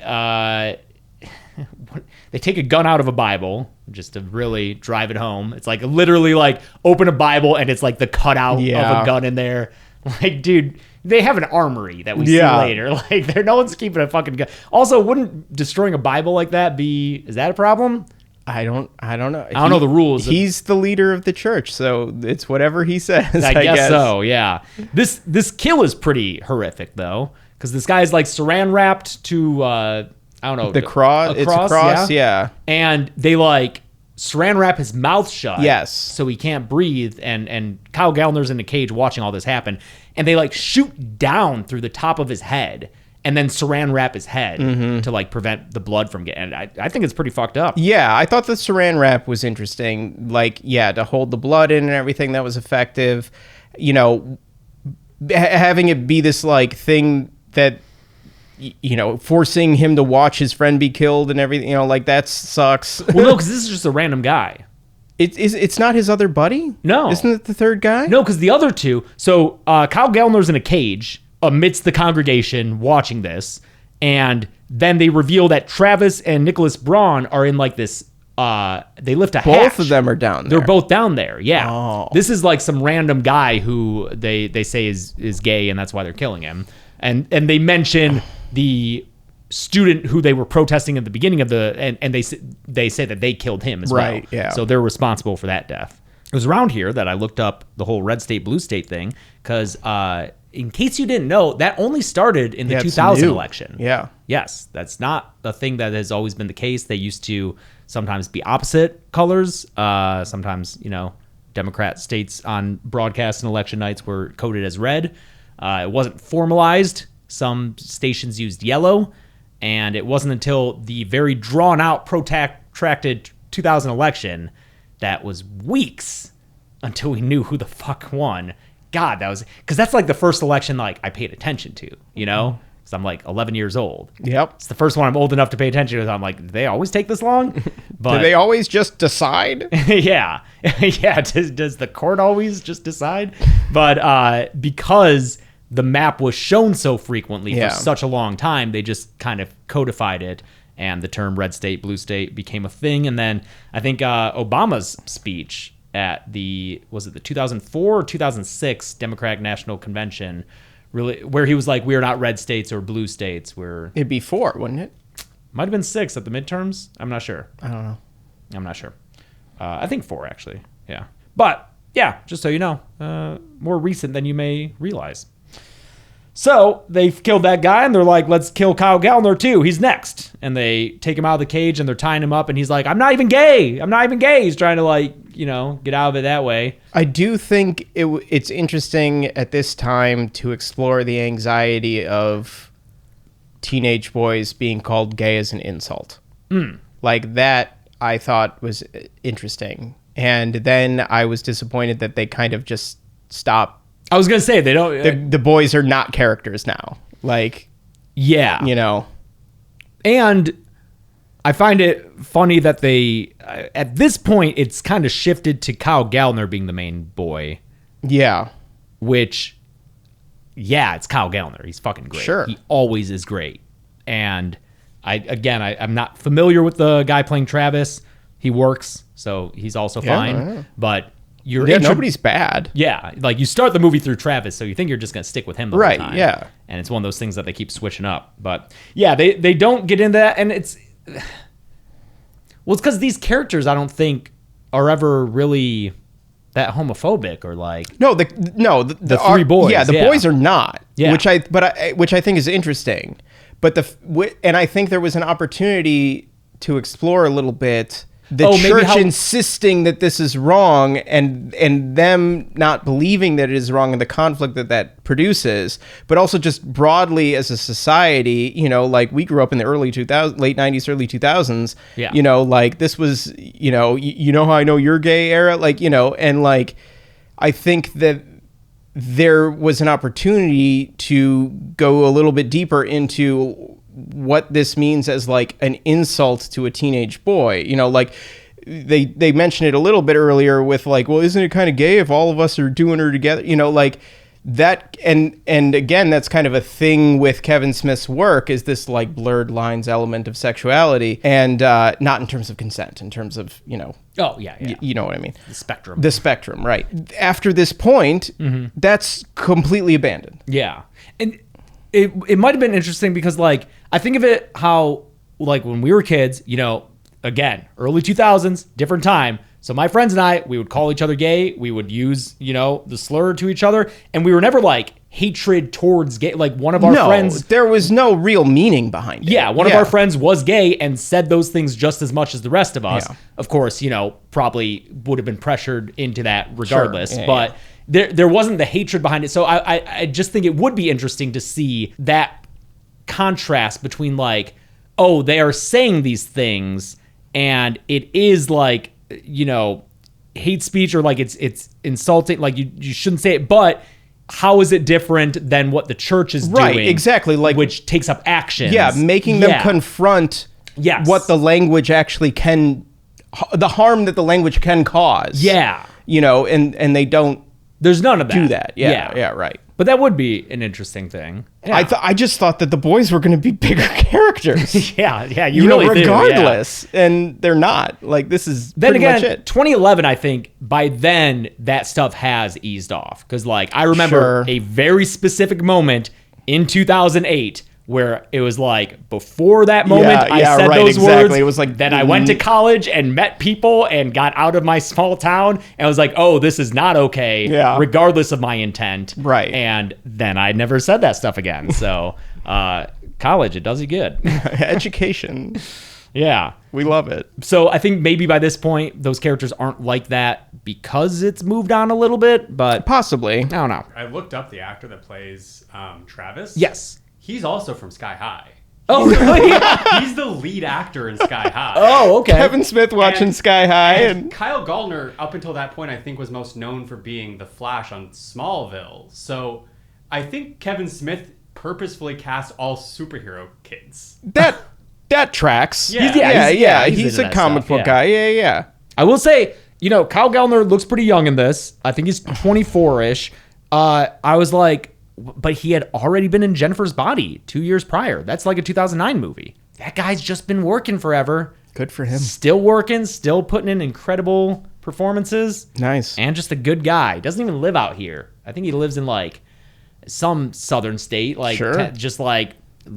D: take a gun out of a Bible just to really drive it home. It's like literally like open a Bible and it's like the cutout of
E: Yeah.
D: a gun in there. Like, dude, they have an armory that we see
E: Yeah.
D: later. Like, no one's keeping a fucking gun. Also, wouldn't destroying a Bible like that is that a problem?
E: I don't know.
D: I don't know the rules.
E: He's the leader of the church, so it's whatever he says.
D: I guess so. Yeah. This kill is pretty horrific though, because this guy's like saran wrapped to I don't know
E: The cross. It's a cross. Yeah.
D: And they like saran wrap his mouth shut.
E: Yes.
D: So he can't breathe. And Kyle Gallner's in the cage watching all this happen. And they like shoot down through the top of his head and then saran wrap his head to like prevent the blood from getting. And I think it's pretty fucked up.
E: Yeah, I thought the saran wrap was interesting. Like, yeah, to hold the blood in and everything, that was effective. You know, having it be this like thing that, you know, forcing him to watch his friend be killed and everything, you know, like that sucks.
D: Well, no, because this is just a random guy.
E: It's not his other buddy?
D: No.
E: Isn't it the third guy?
D: No, because the other two. So Kyle Gallner's in a cage amidst the congregation watching this, and then they reveal that Travis and Nicholas Braun are in like this. They lift a hatch.
E: Both of them are down there.
D: They're both down there. Yeah.
E: Oh.
D: This is like some random guy who they say is gay, and that's why they're killing him. And they mention the student who they were protesting at the beginning of and they say that they killed him as well.
E: Right, yeah.
D: So they're responsible for that death. It was around here that I looked up the whole red state, blue state thing, because in case you didn't know, that only started in the
E: Yeah, it's
D: 2000
E: new.
D: election.
E: Yeah.
D: Yes, that's not a thing that has always been the case. They used to sometimes be opposite colors. Sometimes, you know, Democrat states on broadcast and election nights were coded as red. It wasn't formalized. Some stations used yellow. And it wasn't until the very drawn out, protracted 2000 election that was weeks until we knew who the fuck won. God, that was because that's like the first election like I paid attention to, you know, because I'm like 11 years old.
E: Yep.
D: It's the first one I'm old enough to pay attention to. I'm like, do they always take this long? But
E: Do they always just decide?
D: yeah, yeah. Does the court always just decide? But because the map was shown so frequently
E: Yeah.
D: for such a long time, they just kind of codified it, and the term red state, blue state became a thing. And then I think Obama's speech at was it the 2004 or 2006 Democratic National Convention, really, where he was like, "We are not red states or blue states. We're."
E: It'd be 4, wouldn't it?
D: Might have been 6 at the midterms. I'm not sure.
E: I don't know.
D: I'm not sure. I think 4 actually. Yeah, but yeah, just so you know, more recent than you may realize. So they've killed that guy, and they're like, let's kill Kyle Gallner too. He's next. And they take him out of the cage, and they're tying him up, and he's like, I'm not even gay. I'm not even gay. He's trying to like, you know, get out of it that way.
E: I do think it's interesting at this time to explore the anxiety of teenage boys being called gay as an insult. Like that, I thought was interesting. And then I was disappointed that they kind of just stopped.
D: I was going to say, they don't.
E: The boys are not characters now. Like,
D: Yeah.
E: you know.
D: And I find it funny that they, at this point, it's kind of shifted to Kyle Gallner being the main boy,
E: Yeah.
D: which yeah, it's Kyle Gallner. He's fucking great.
E: Sure.
D: He always is great. And I'm not familiar with the guy playing Travis. He works, so he's also fine.
E: Yeah.
D: But you're
E: Nobody's bad.
D: Yeah, like you start the movie through Travis, so you think you're just gonna stick with him the
E: Right,
D: whole time.
E: yeah.
D: And it's one of those things that they keep switching up. But yeah, they don't get into that, and it's because these characters I don't think are ever really that homophobic or like
E: The
D: three boys,
E: Yeah, the
D: yeah.
E: boys are not.
D: Yeah.
E: Which I think is interesting. But and I think there was an opportunity to explore a little bit the
D: maybe
E: church
D: how-
E: insisting that this is wrong and them not believing that it is wrong and the conflict that produces, but also just broadly as a society, like we grew up in the late 90s, early 2000s.
D: Yeah.
E: Like this was, you know how I know you're gay era, like, and like I think that there was an opportunity to go a little bit deeper into what this means as like an insult to a teenage boy. Like they mentioned it a little bit earlier with like, well, isn't it kind of gay if all of us are doing her together? Like that. And again, that's kind of a thing with Kevin Smith's work, is this like blurred lines element of sexuality, and not in terms of consent, in terms of,
D: oh yeah,
E: you know what I mean?
D: the spectrum.
E: Right. After this point, that's completely abandoned.
D: Yeah. And it might have been interesting because, like, I think of it how, like, when we were kids, again, early 2000s, different time. So my friends and I, we would call each other gay. We would use, the slur to each other. And we were never, like, hatred towards gay. Like, one of our friends...
E: there was no real meaning behind it.
D: Yeah, one of our friends was gay and said those things just as much as the rest of us.
E: Yeah.
D: Of course, probably would have been pressured into that regardless.
E: Yeah,
D: but there wasn't the hatred behind it. So I just think it would be interesting to see that contrast between like, oh, they are saying these things and it is like, hate speech or like it's insulting. Like you shouldn't say it, but how is it different than what the church is doing?
E: Right, exactly. Like,
D: which takes up actions.
E: Yeah, making them confront what the language actually can, the harm that the language can cause.
D: Yeah.
E: And they don't
D: There's none of that.
E: do that. Yeah, right.
D: But that would be an interesting thing. Yeah.
E: I just thought that the boys were going to be bigger characters.
D: yeah, you really do, yeah.
E: regardless. And they're not. Like, this is
D: Then
E: pretty
D: again,
E: much it.
D: 2011, I think by then that stuff has eased off. Because, like, I remember
E: Sure.
D: a very specific moment in 2008 where it was like, before that moment, I said
E: right,
D: those
E: exactly.
D: words.
E: It was like,
D: then I went to college and met people and got out of my small town and was like, oh, this is not okay, regardless of my intent.
E: Right.
D: And then I never said that stuff again. So, college, it does you good.
E: Education.
D: Yeah.
E: We love it.
D: So I think maybe by this point, those characters aren't like that because it's moved on a little bit, but
E: Possibly.
D: I don't know.
F: I looked up the actor that plays Travis.
D: Yes.
F: He's also from Sky High.
D: Oh, really?
F: He's the lead actor in Sky High.
D: Oh, okay.
E: Kevin Smith watching
F: And-
E: Sky High.
F: And
E: And
F: Kyle Gallner, up until that point, I think was most known for being the Flash on Smallville. So I think Kevin Smith purposefully cast all superhero kids.
E: that tracks.
F: Yeah.
D: He's
E: He's
D: into
E: a
D: that
E: comic
D: stuff,
E: book
D: yeah.
E: guy. Yeah.
D: I will say, Kyle Gallner looks pretty young in this. I think he's 24-ish. I was like, but he had already been in Jennifer's Body 2 years prior. That's like a 2009 movie. That guy's just been working forever.
E: Good for him.
D: Still working, still putting in incredible performances.
E: Nice.
D: And just a good guy. Doesn't even live out here. I think he lives in like some southern state, like
E: Sure.
D: just like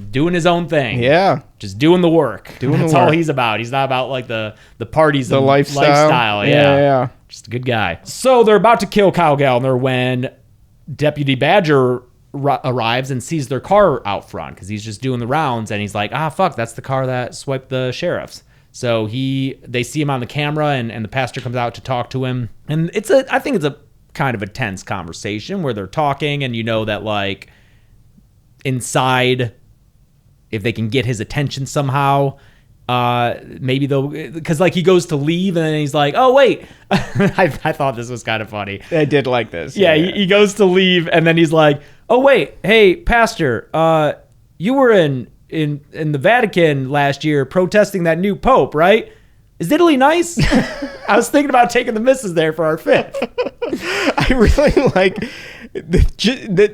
D: doing his own thing.
E: Yeah.
D: Just doing the work. That's all
E: work.
D: he's about. He's not about like the parties
E: The
D: and
E: lifestyle. Yeah.
D: Just a good guy. So they're about to kill Kyle Gallner when Deputy Badger arrives and sees their car out front because he's just doing the rounds and he's like, fuck, that's the car that swiped the sheriffs. So they see him on the camera and the pastor comes out to talk to him. And I think it's a kind of a tense conversation where they're talking and that like inside, if they can get his attention somehow, maybe they'll, because like he goes to leave and then he's like, oh wait, I thought this was kind of funny.
E: I did like this.
D: Yeah, he goes to leave and then he's like, oh wait, hey pastor, you were in the Vatican last year protesting that new pope, right? Is Italy nice? I was thinking about taking the missus there for our fifth.
E: I really like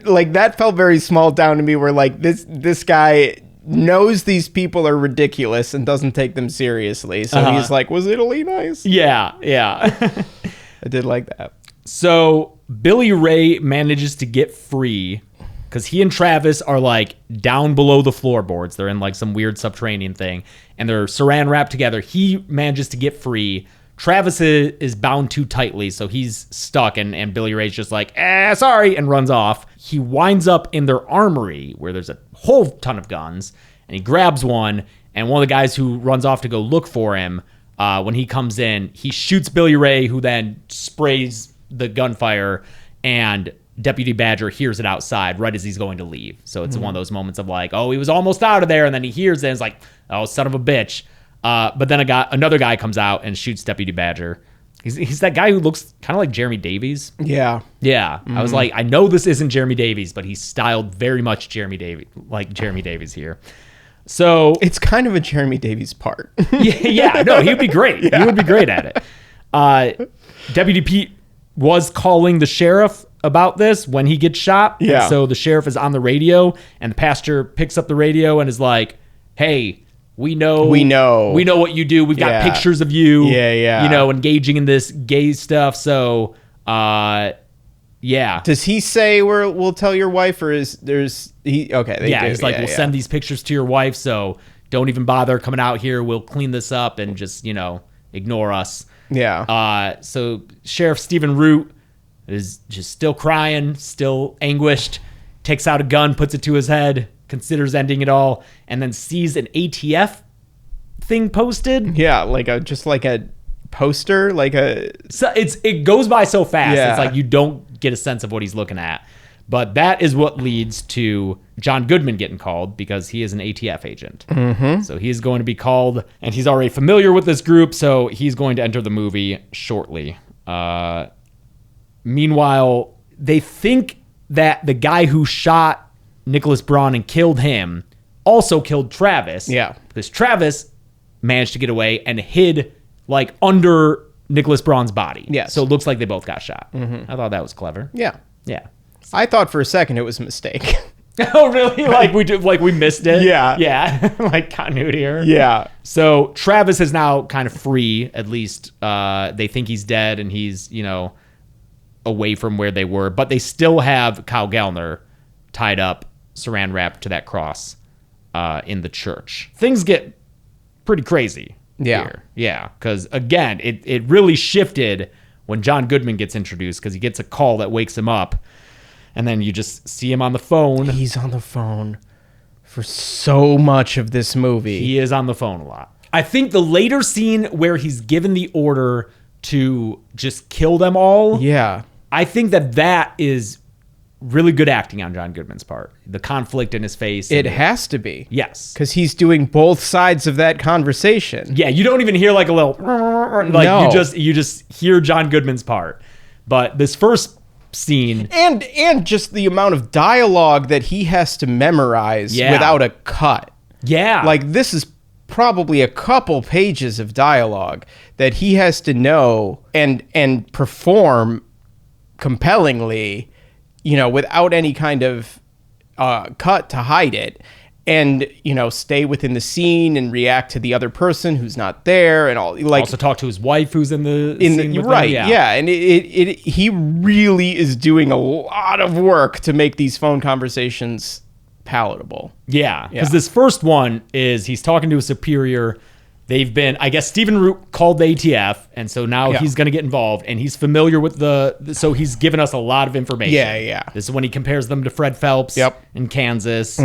E: Like that felt very small town to me, where like this guy knows these people are ridiculous and doesn't take them seriously. So he's like, was Italy nice?
D: Yeah.
E: I did like that.
D: So Billy Ray manages to get free because he and Travis are like down below the floorboards. They're in like some weird subterranean thing, and they're saran wrapped together. He manages to get free. Travis is bound too tightly, so he's stuck, and Billy Ray's just like, sorry, and runs off. He winds up in their armory where there's a whole ton of guns, and he grabs one, and one of the guys who runs off to go look for him, when he comes in, he shoots Billy Ray, who then sprays the gunfire, and Deputy Badger hears it outside right as he's going to leave. So it's one of those moments of like, oh, he was almost out of there, and then he hears it, and it's like, oh, son of a bitch. But then another guy comes out and shoots Deputy Badger. He's that guy who looks kind of like Jeremy Davies.
E: Yeah.
D: Yeah. I was like, I know this isn't Jeremy Davies, but he's styled very much Jeremy Davies here. So
E: It's kind of a Jeremy Davies part.
D: yeah, no, he'd be great. He would be great at it. Deputy Pete was calling the sheriff about this when he gets shot.
E: Yeah.
D: And so the sheriff is on the radio, and the pastor picks up the radio and is like, hey, we know what you do. We've got
E: Yeah.
D: pictures of you,
E: Yeah.
D: engaging in this gay stuff. So, yeah.
E: Does he say we'll tell your wife, or is there's he? Okay, they do.
D: He's like, we'll send these pictures to your wife, so don't even bother coming out here. We'll clean this up and just, ignore us.
E: Yeah.
D: So Sheriff Stephen Root is just still crying, still anguished, takes out a gun, puts it to his head, considers ending it all, and then sees an ATF thing posted.
E: Yeah, like a poster, like a.
D: So it goes by so fast.
E: Yeah.
D: It's like you don't get a sense of what he's looking at. But that is what leads to John Goodman getting called, because he is an ATF agent. Mm-hmm. So he's going to be called, and he's already familiar with this group, so he's going to enter the movie shortly. Meanwhile, they think that the guy who shot Nicholas Braun and killed him also killed Travis.
E: Yeah.
D: Because Travis managed to get away and hid like under Nicholas Braun's body.
E: Yes.
D: So it looks like they both got shot. Mm-hmm. I thought that was clever.
E: Yeah.
D: Yeah.
E: I thought for a second it was a mistake.
D: Oh, really? We missed it?
E: Yeah.
D: Yeah. Like continuity error.
E: Yeah.
D: So Travis is now kind of free, at least. They think he's dead and he's, away from where they were. But they still have Kyle Gallner tied up, saran wrapped to that cross in the church. Things get pretty crazy here. Yeah. Because, again, it really shifted when John Goodman gets introduced, because he gets a call that wakes him up. And then you just see him on the phone.
E: He's on the phone for so much of this movie.
D: He is on the phone a lot. I think the later scene where he's given the order to just kill them all.
E: Yeah.
D: I think that is really good acting on John Goodman's part. The conflict in his face.
E: It has to be.
D: Yes.
E: Because he's doing both sides of that conversation.
D: Yeah, you don't even hear like a little like
E: No.
D: you just hear John Goodman's part. But this first scene,
E: And just the amount of dialogue that he has to memorize without a cut.
D: yeah.
E: Like, this is probably a couple pages of dialogue that he has to know and perform compellingly, without any kind of cut to hide it, and stay within the scene and react to the other person who's not there, and all, like,
D: also talk to his wife who's in the scene with
E: right,
D: him.
E: yeah. And he really is doing a lot of work to make these phone conversations palatable.
D: Yeah, because
E: Yeah.
D: this first one is he's talking to a superior. They've been, I guess, Stephen Root called the ATF, and so now
E: Yeah.
D: he's going to get involved, and he's familiar with so he's given us a lot of information.
E: Yeah.
D: This is when he compares them to Fred Phelps in Kansas,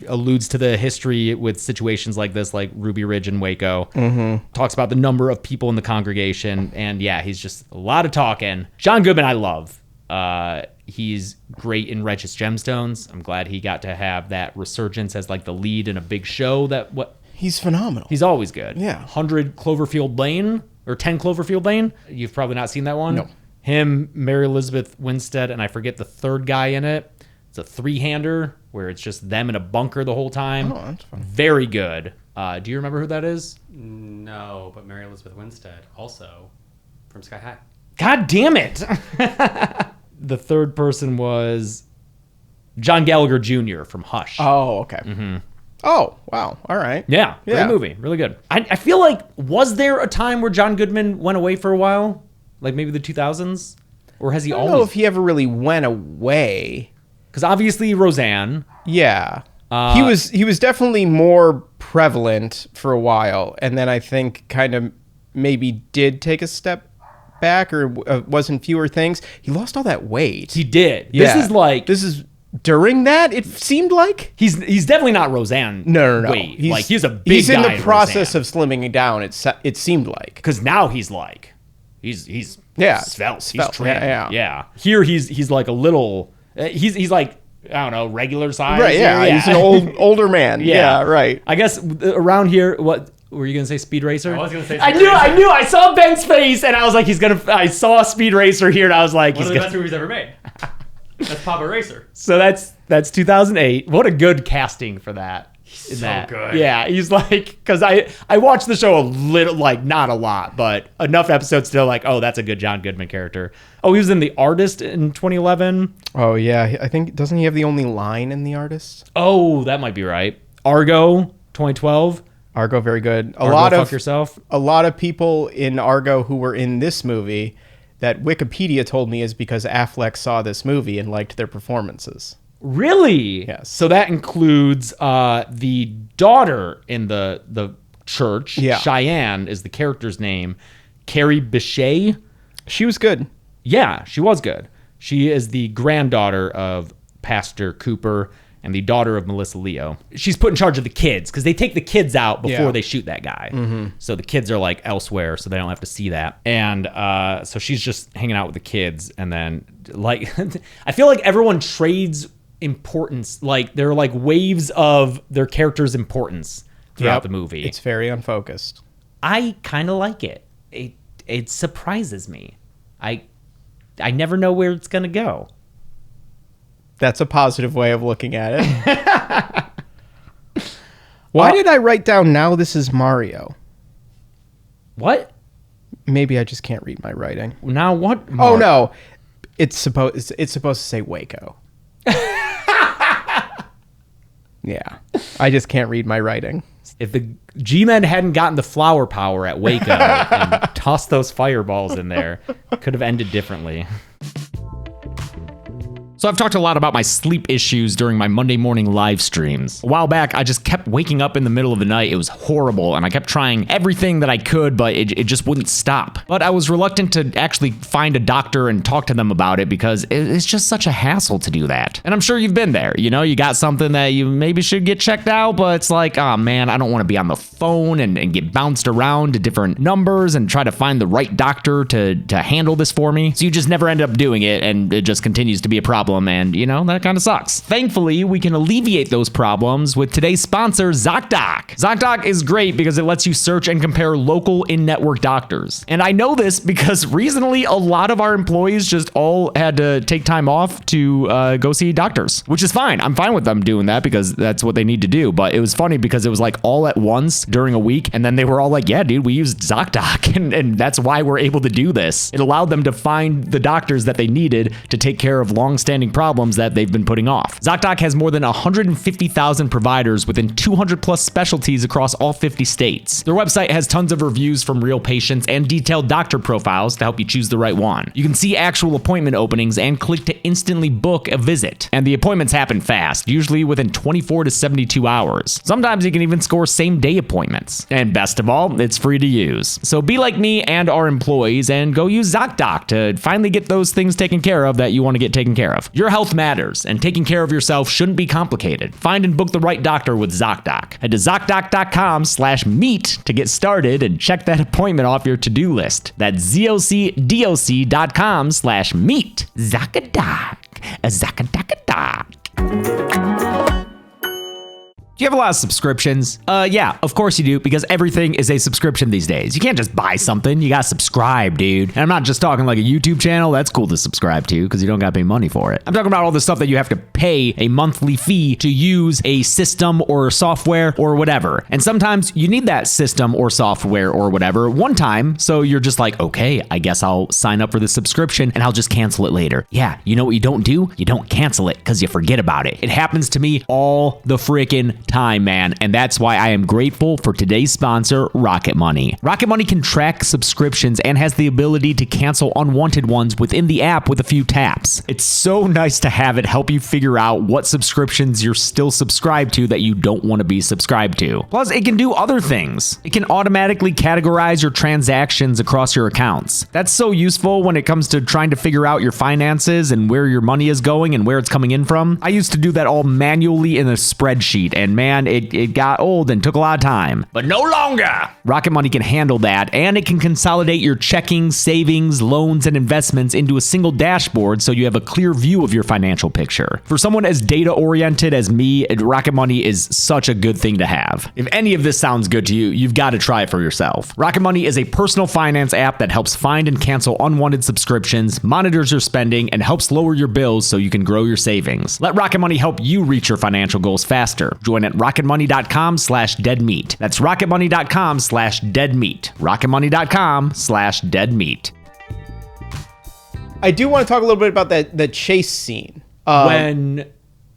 D: alludes to the history with situations like this, like Ruby Ridge and Waco, talks about the number of people in the congregation, and yeah, he's just a lot of talking. John Goodman, I love. He's great in Righteous Gemstones. I'm glad he got to have that resurgence as like the lead in a big show.
E: He's phenomenal.
D: He's always good.
E: Yeah.
D: 100 Cloverfield Lane or 10 Cloverfield Lane. You've probably not seen that one.
E: No.
D: Him, Mary Elizabeth Winstead, and I forget the third guy in it. It's a three-hander where it's just them in a bunker the whole time.
E: Oh, that's fun.
D: Very good. Do you remember who that is?
F: No, but Mary Elizabeth Winstead, also from Sky High.
D: God damn it. the third person was John Gallagher Jr. from Hush.
E: Oh, okay. Oh, wow. All right.
D: Yeah, great
E: Yeah.
D: movie. Really good. I feel like, was there a time where John Goodman went away for a while? Like maybe the 2000s? Or has he
E: I don't know
D: always?
E: if he ever really went away.
D: Because obviously Roseanne.
E: Yeah. He was definitely more prevalent for a while, and then I think kind of maybe did take a step back or was in fewer things. He lost all that weight.
D: He did.
E: Yeah.
D: This is
E: This is during that, it seemed like?
D: he's definitely not Roseanne.
E: No.
D: Wait, he's a big
E: He's in
D: guy
E: the process of slimming down, it seemed like.
D: because now he's like he's
E: Yeah,
D: svelte. He's
E: svelte.
D: trim.
E: Yeah.
D: Yeah. Here he's like a little. He's like, I don't know, regular size.
E: Right, yeah.
D: here.
E: He's an older man. Yeah, right.
D: I guess around here, what were you gonna say? Speed Racer.
F: I was gonna say
D: I
F: Speed
D: knew.
F: Racer.
D: I knew. I saw Ben's face, and I was like, he's gonna. I saw Speed Racer here, and I was like,
F: One
D: he's
F: of the
D: gonna.
F: best movies ever made. That's Papa Racer.
D: So that's 2008. What a good casting for that.
F: So good.
D: Yeah, he's like, because I watched the show a little, like not a lot, but enough episodes still like, oh, that's a good John Goodman character. Oh, he was in The Artist in 2011.
E: Oh, yeah. I think, doesn't he have the only line in The Artist?
D: Oh, that might be right. Argo 2012.
E: Argo, very good.
D: Argo, fuck yourself.
E: A lot of people in Argo who were in this movie that Wikipedia told me is because Affleck saw this movie and liked their performances.
D: Really?
E: Yes.
D: So that includes the daughter in the church.
E: Yeah.
D: Cheyenne is the character's name. Carrie Bechet.
E: She was good.
D: Yeah, she was good. She is the granddaughter of Pastor Cooper and the daughter of Melissa Leo. She's put in charge of the kids because they take the kids out before
E: Yeah.
D: they shoot that guy. So the kids are like elsewhere, so they don't have to see that. And so she's just hanging out with the kids. And then, like, I feel like everyone trades importance. Like, there are like waves of their character's importance throughout
E: Yep.
D: the movie.
E: It's very unfocused.
D: I kind of like it. It surprises me. I never know where it's gonna go.
E: That's a positive way of looking at it. Why did I write down now this is Mario?
D: What?
E: Maybe I just can't read my writing.
D: Now what?
E: Oh no. It's supposed to say Waco. Yeah. I just can't read my writing.
D: If the G-Men hadn't gotten the flower power at Waco and tossed those fireballs in there, it could have ended differently. So I've talked a lot about my sleep issues during my Monday morning live streams. A while back, I just kept waking up in the middle of the night. It was horrible, and I kept trying everything that I could, but it just wouldn't stop. But I was reluctant to actually find a doctor and talk to them about it because it's just such a hassle to do that. And I'm sure you've been there. You know, you got something that you maybe should get checked out, but it's like, oh man, I don't want to be on the phone and get bounced around to different numbers and try to find the right doctor to handle this for me. So you just never end up doing it, and it just continues to be a problem. And, you know, that kind of sucks. Thankfully, we can alleviate those problems with today's sponsor, ZocDoc. ZocDoc is great because it lets you search and compare local in-network doctors. And I know this because recently, a lot of our employees just all had to take time off to go see doctors, which is fine. I'm fine with them doing that because that's what they need to do. But it was funny because it was like all at once during a week. And then they were all like, yeah, dude, we used ZocDoc. And that's why we're able to do this. It allowed them to find the doctors that they needed to take care of long-standing problems that they've been putting off. ZocDoc has more than 150,000 providers within 200 plus specialties across all 50 states. Their website has tons of reviews from real patients and detailed doctor profiles to help you choose the right one. You can see actual appointment openings and click to instantly book a visit. And the appointments happen fast, usually within 24 to 72 hours. Sometimes you can even score same-day appointments. And best of all, it's free to use. So be like me and our employees and go use ZocDoc to finally get those things taken care of that you want to get taken care of. Your health matters, and taking care of yourself shouldn't be complicated. Find and book the right doctor with ZocDoc. Head to ZocDoc.com/meet to get started and check that appointment off your to-do list. That's ZocDoc.com/meet. ZocDoc. ZocDoc.
A: Do you have a lot of subscriptions? Yeah, of course you do, because everything is a subscription these days. You can't just buy something. You gotta subscribe, dude. And I'm not just talking like a YouTube channel. That's cool to subscribe to because you don't gotta pay money for it. I'm talking about all the stuff that you have to pay a monthly fee to use a system or software or whatever. And sometimes you need that system or software or whatever one time. So you're just like, okay, I guess I'll sign up for the subscription and I'll just cancel it later. Yeah, you know what you don't do? You don't cancel it because you forget about it. It happens to me all the freaking time, man. And that's why I am grateful for today's sponsor, Rocket Money. Rocket Money can track subscriptions and has the ability to cancel unwanted ones within the app with a few taps. It's so nice to have it help you figure out what subscriptions you're still subscribed to that you don't want to be subscribed to. Plus, it can do other things. It can automatically categorize your transactions across your accounts. That's so useful when it comes to trying to figure out your finances and where your money is going and where it's coming in from. I used to do that all manually in a spreadsheet, and man, it got old and took a lot of time. But no longer! Rocket Money can handle that, and it can consolidate your checking, savings, loans, and investments into a single dashboard so you have a clear view of your financial picture. For someone as data-oriented as me, Rocket Money is such a good thing to have. If any of this sounds good to you, you've got to try it for yourself. Rocket Money is a personal finance app that helps find and cancel unwanted subscriptions, monitors your spending, and helps lower your bills so you can grow your savings. Let Rocket Money help you reach your financial goals faster. Join at rocketmoney.com/deadmeat. That's rocketmoney.com/deadmeat. rocketmoney.com/deadmeat.
E: I do want to talk a little bit about the chase scene.
D: When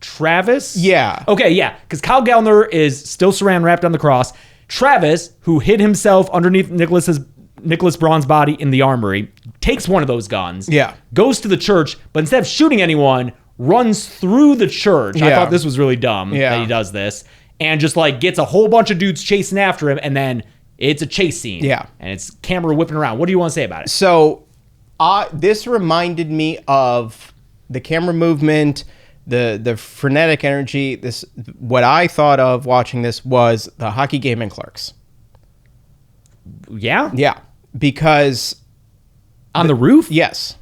D: Travis?
E: Yeah.
D: Okay, yeah. Because Kyle Gallner is still saran wrapped on the cross. Travis, who hid himself underneath Nicholas Braun's body in the armory, takes one of those guns.
E: Yeah.
D: Goes to the church, but instead of shooting anyone, runs through the church. I
E: Yeah.
D: thought this was really dumb that he does this. And just like gets a whole bunch of dudes chasing after him, and then it's a chase scene.
E: Yeah.
D: And it's camera whipping around. What do you want to say about it?
E: So this reminded me of the camera movement, the frenetic energy. What I thought of watching this was the hockey game in Clerks.
D: Yeah?
E: Yeah, because
D: On the roof?
E: yes.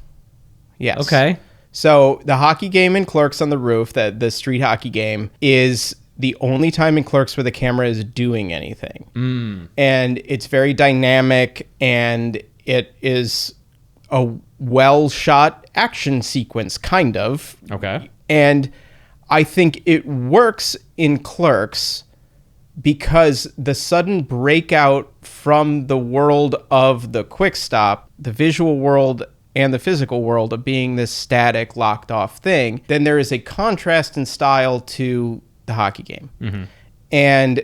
D: Okay.
E: So the hockey game in Clerks on the roof, the street hockey game, is the only time in Clerks where the camera is doing anything. And it's very dynamic, and it is a well-shot action sequence, kind of.
D: Okay.
E: And I think it works in Clerks because the sudden breakout from the world of the quick stop, the visual world and the physical world of being this static, locked off thing, then there is a contrast in style to the hockey game. And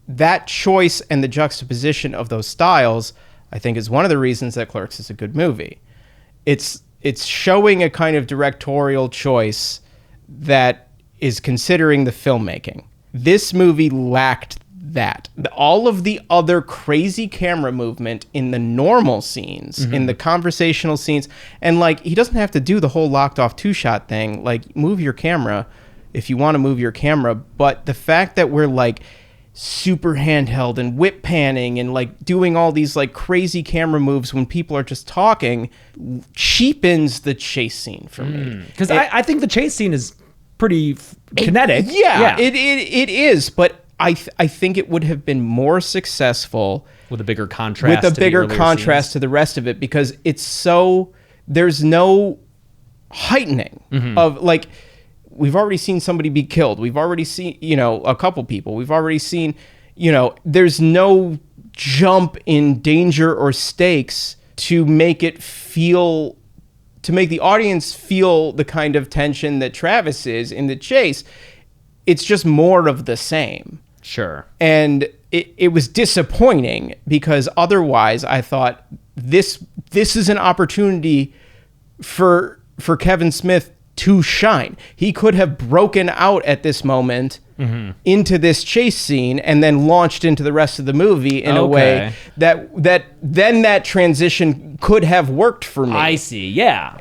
E: that choice and the juxtaposition of those styles, I think, is one of the reasons that Clerks is a good movie. It's showing a kind of directorial choice that is considering the filmmaking. This movie lacked that. All of the other crazy camera movement in the normal scenes, in the conversational scenes, and like, he doesn't have to do the whole locked off 2-shot thing. Like, move your camera if you want to move your camera. But the fact that we're like super handheld and whip panning and like doing all these like crazy camera moves when people are just talking cheapens the chase scene for me.
D: Because I think the chase scene is pretty kinetic.
E: Yeah, it is, but I think it would have been more successful
D: with a bigger contrast.
E: with a
D: to the
E: bigger
D: earlier
E: contrast
D: scenes.
E: to the rest of it, because it's so, there's no heightening of, like, we've already seen somebody be killed. We've already seen, a couple people. We've already seen, there's no jump in danger or stakes to make it feel, to make the audience feel the kind of tension that Travis is in the chase. It's just more of the same.
D: Sure.
E: And it was disappointing because otherwise I thought this is an opportunity for Kevin Smith to shine. He could have broken out at this moment into this chase scene and then launched into the rest of the movie in a way that then that transition could have worked for me.
D: I see. Yeah.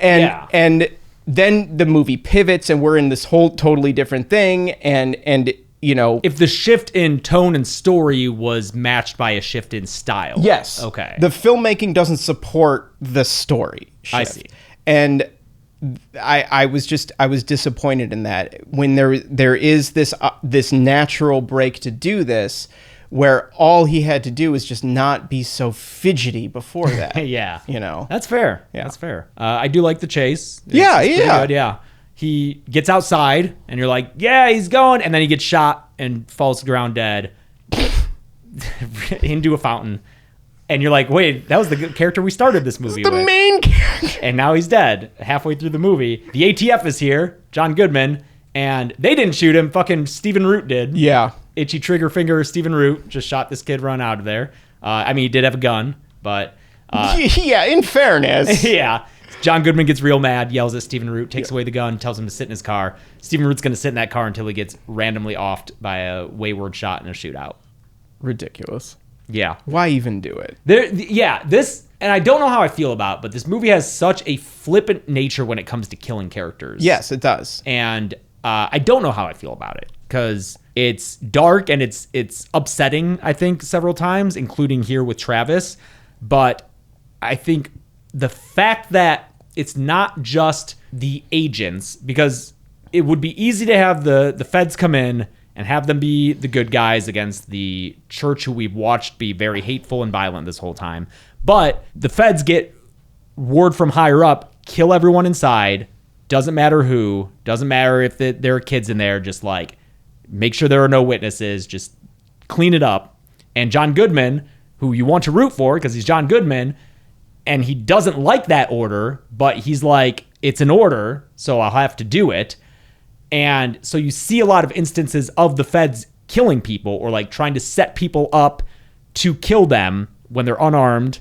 E: And then the movie pivots and we're in this whole totally different thing, and
D: if the shift in tone and story was matched by a shift in style.
E: Yes.
D: Okay.
E: The filmmaking doesn't support the story shift.
D: I see.
E: And I was disappointed in that when there is this natural break to do this, where all he had to do was just not be so fidgety before that.
D: Yeah.
E: You know?
D: That's fair.
E: Yeah.
D: That's fair. I do like the chase. It's
E: Yeah.
D: pretty good, yeah. He gets outside, and you're like, yeah, he's going. And then he gets shot and falls to the ground dead into a fountain. And you're like, wait, that was the character we started this movie
E: The
D: with.
E: main character.
D: And now he's dead halfway through the movie. The ATF is here, John Goodman, and they didn't shoot him. Fucking Stephen Root did.
E: Yeah.
D: Itchy trigger finger Stephen Root just shot this kid run out of there. I mean, he did have a gun, but
E: Yeah, in fairness.
D: yeah. John Goodman gets real mad, yells at Stephen Root, takes away the gun, tells him to sit in his car. Stephen Root's going to sit in that car until he gets randomly offed by a wayward shot in a shootout.
E: Ridiculous.
D: Yeah.
E: Why even do it?
D: This, and I don't know how I feel about it, but this movie has such a flippant nature when it comes to killing characters.
E: Yes, it does.
D: And I don't know how I feel about it because it's dark and it's upsetting, I think, several times, including here with Travis. But I think the fact that it's not just the agents, because it would be easy to have the feds come in and have them be the good guys against the church who we've watched be very hateful and violent this whole time. But the feds get word from higher up, kill everyone inside, doesn't matter who, doesn't matter if there are kids in there, just like make sure there are no witnesses, just clean it up. And John Goodman, who you want to root for because he's John Goodman, and he doesn't like that order, but he's like, it's an order, so I'll have to do it. And so you see a lot of instances of the feds killing people or like trying to set people up to kill them when they're unarmed.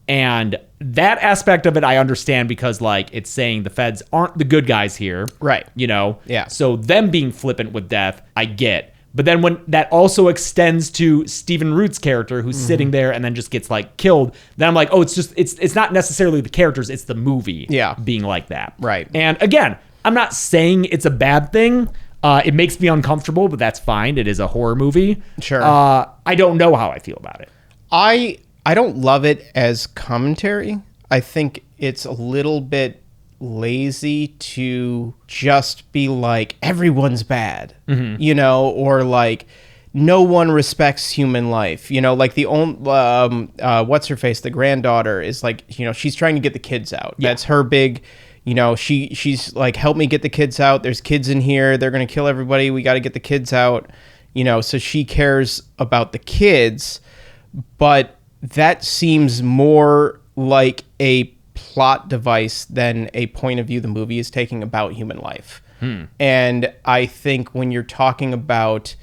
D: And that aspect of it, I understand because like it's saying the feds aren't the good guys here.
E: Right.
D: You know?
E: Yeah.
D: So them being flippant with death, I get. But then when that also extends to Stephen Root's character who's sitting there and then just gets like killed, then I'm like, oh, it's not necessarily the characters, it's the movie being like that.
E: Right.
D: And again, I'm not saying it's a bad thing. It makes me uncomfortable, but that's fine. It is a horror movie.
E: Sure.
D: I don't know how I feel about it.
E: I don't love it as commentary. I think it's a little bit lazy to just be like everyone's bad, you know, or like no one respects human life, you know, like the only what's her face, the granddaughter is like, you know, she's trying to get the kids out. That's her big, you know, she's like, help me get the kids out. There's kids in here. They're going to kill everybody. We got to get the kids out, you know, so she cares about the kids, but that seems more like a plot device than a point of view the movie is taking about human life. And I think when you're talking about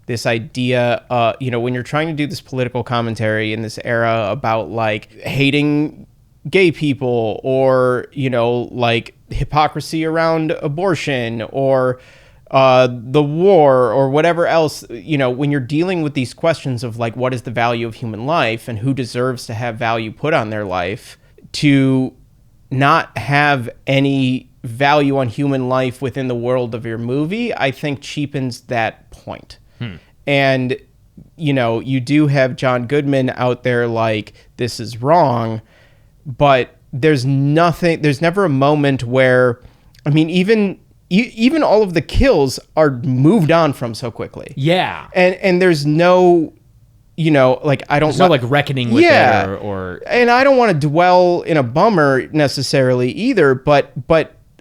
E: this idea, you know, when you're trying to do this political commentary in this era about like hating gay people or, you know, like hypocrisy around abortion or the war or whatever else, you know, when you're dealing with these questions of like, what is the value of human life and who deserves to have value put on their life, to not have any value on human life within the world of your movie, I think cheapens that point. And, you know, you do have John Goodman out there like, this is wrong, but there's never a moment where, I mean, even all of the kills are moved on from so quickly.
D: Yeah.
E: And there's no, you know, like I don't
D: There's no like reckoning with it or
E: and I don't want to dwell in a bummer necessarily either, but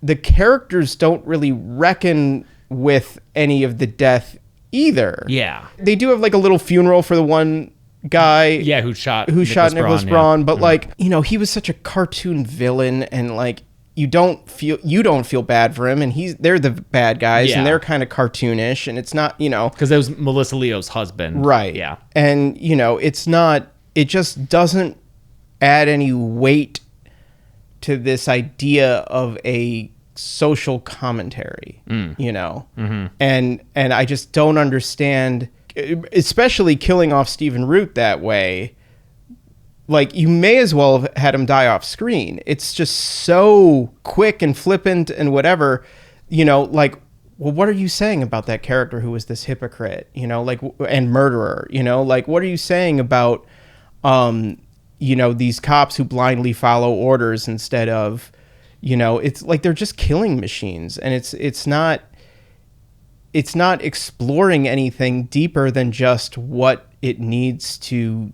E: the characters don't really reckon with any of the death either.
D: Yeah.
E: They do have like a little funeral for the one guy.
D: Yeah, who shot
E: Nicholas Braun,
D: yeah.
E: but like, you know, he was such a cartoon villain and like you don't feel bad for him and they're the bad guys and they're kind of cartoonish and it's not, you know,
D: because it was Melissa Leo's husband.
E: Right.
D: Yeah.
E: And, you know, it just doesn't add any weight to this idea of a social commentary, you know? And I just don't understand, especially killing off Stephen Root that way. Like, you may as well have had him die off screen. It's just so quick and flippant and whatever, you know, like, well, what are you saying about that character who was this hypocrite, you know, like, and murderer, you know, like, what are you saying about, you know, these cops who blindly follow orders instead of, You know, it's like they're just killing machines, and it's not exploring anything deeper than just what it needs to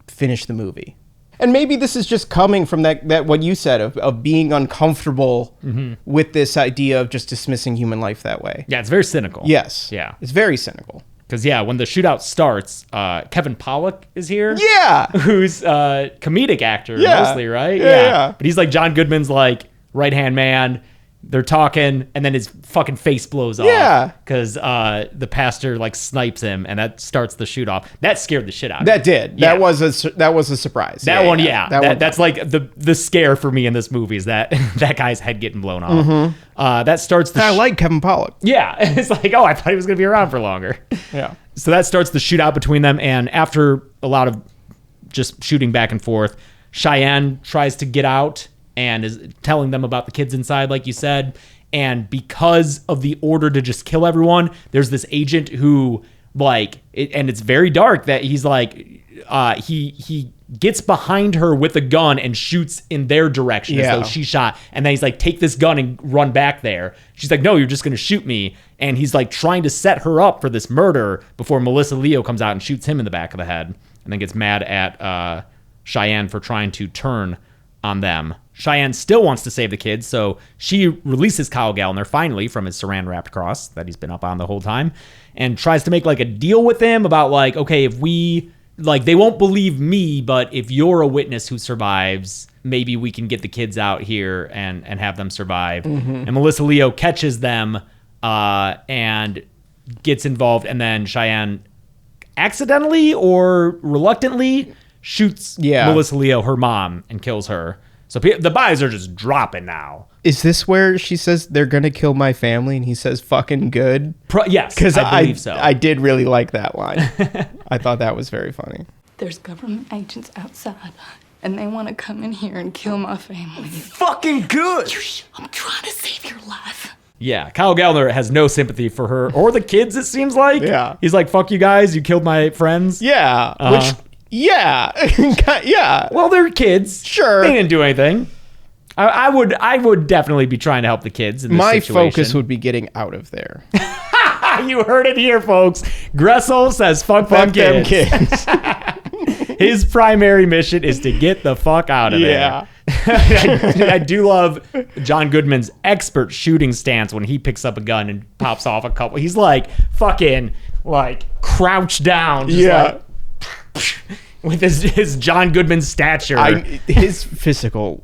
E: finish the movie. And maybe this is just coming from that what you said of being uncomfortable with this idea of just dismissing human life that way.
D: Yeah, it's very cynical.
E: Yes.
D: Yeah.
E: It's very cynical.
D: Because, yeah, when the shootout starts, Kevin Pollak is here.
E: Yeah.
D: Who's a comedic actor
E: Yeah.
D: mostly, right?
E: Yeah.
D: But he's like John Goodman's like right-hand man. They're talking, and then his fucking face blows off.
E: Yeah.
D: Because the pastor like snipes him, and that starts the shoot off. That scared the shit out of me.
E: That did.
D: Yeah.
E: That was a surprise.
D: That one, yeah.
E: That one.
D: That's like the scare for me in this movie is that that guy's head getting blown off. That starts the
E: I like Kevin Pollak.
D: yeah. It's like, oh, I thought he was gonna be around for longer.
E: Yeah.
D: So that starts the shootout between them, and after a lot of just shooting back and forth, Cheyenne tries to get out and is telling them about the kids inside, like you said. And because of the order to just kill everyone, there's this agent who, like, and it's very dark that he's like, he gets behind her with a gun and shoots in their direction as
E: Yeah.
D: though she shot. And then he's like, take this gun and run back there. She's like, no, you're just going to shoot me. And he's like trying to set her up for this murder before Melissa Leo comes out and shoots him in the back of the head. And then gets mad at Cheyenne for trying to turn on them. Cheyenne still wants to save the kids, so she releases Kyle Gallner finally from his saran wrapped cross that he's been up on the whole time, and tries to make like a deal with him about like, okay, if we like, they won't believe me, but if you're a witness who survives, maybe we can get the kids out here and have them survive. And Melissa Leo catches them and gets involved, and then Cheyenne accidentally or reluctantly shoots Melissa Leo, her mom, and kills her. So the buys are just dropping now.
E: Is this where she says they're gonna kill my family, and he says "fucking good"?
D: Yes,
E: Because
D: I believe so.
E: I did really like that line. I thought that was very funny.
G: There's government agents outside, and they want to come in here and kill my family.
C: Fucking good.
G: I'm trying to save your life.
D: Yeah, Kyle Gallner has no sympathy for her or the kids, it seems like.
E: Yeah.
D: He's like, fuck you guys, you killed my friends.
E: Yeah.
D: Uh-huh.
E: Yeah.
D: Well, they're kids.
E: Sure.
D: They didn't do anything. I would definitely be trying to help the kids in this
E: My
D: situation.
E: focus would be getting out of there.
D: You heard it here, folks. Gressel says fuck them
E: them
D: kids. His primary mission is to get the fuck out of
E: Yeah.
D: there. I do love John Goodman's expert shooting stance when he picks up a gun and pops off a couple. He's like fucking like crouched down. Just like, with his John Goodman stature.
E: His physical.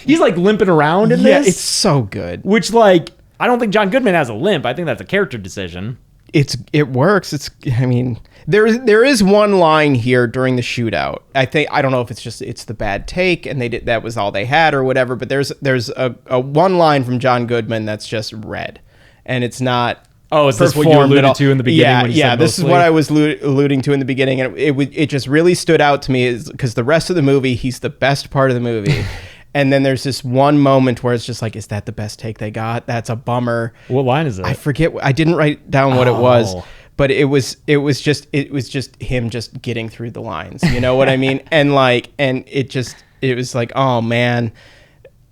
D: He's like limping around in
E: Yeah,
D: this.
E: it's so good.
D: Which, like, I don't think John Goodman has a limp. I think that's a character decision.
E: It works. I mean, there is one line here during the shootout. I don't know if it's the bad take and that was all they had or whatever, but there's a one line from John Goodman that's just red, and it's not.
D: Oh, is this what you
E: performed at all.
D: alluded to in the beginning?
E: Yeah,
D: when you
E: yeah.
D: said
E: This is
D: mostly?
E: what I was alluding to in the beginning, and it just really stood out to me is because the rest of the movie, he's the best part of the movie. And then there's this one moment where it's just like, is that the best take they got? That's a bummer.
D: What line is it?
E: I forget. I didn't write down what it was,
D: Oh.
E: but it was just him just getting through the lines. You know what I mean? And it was like, oh man,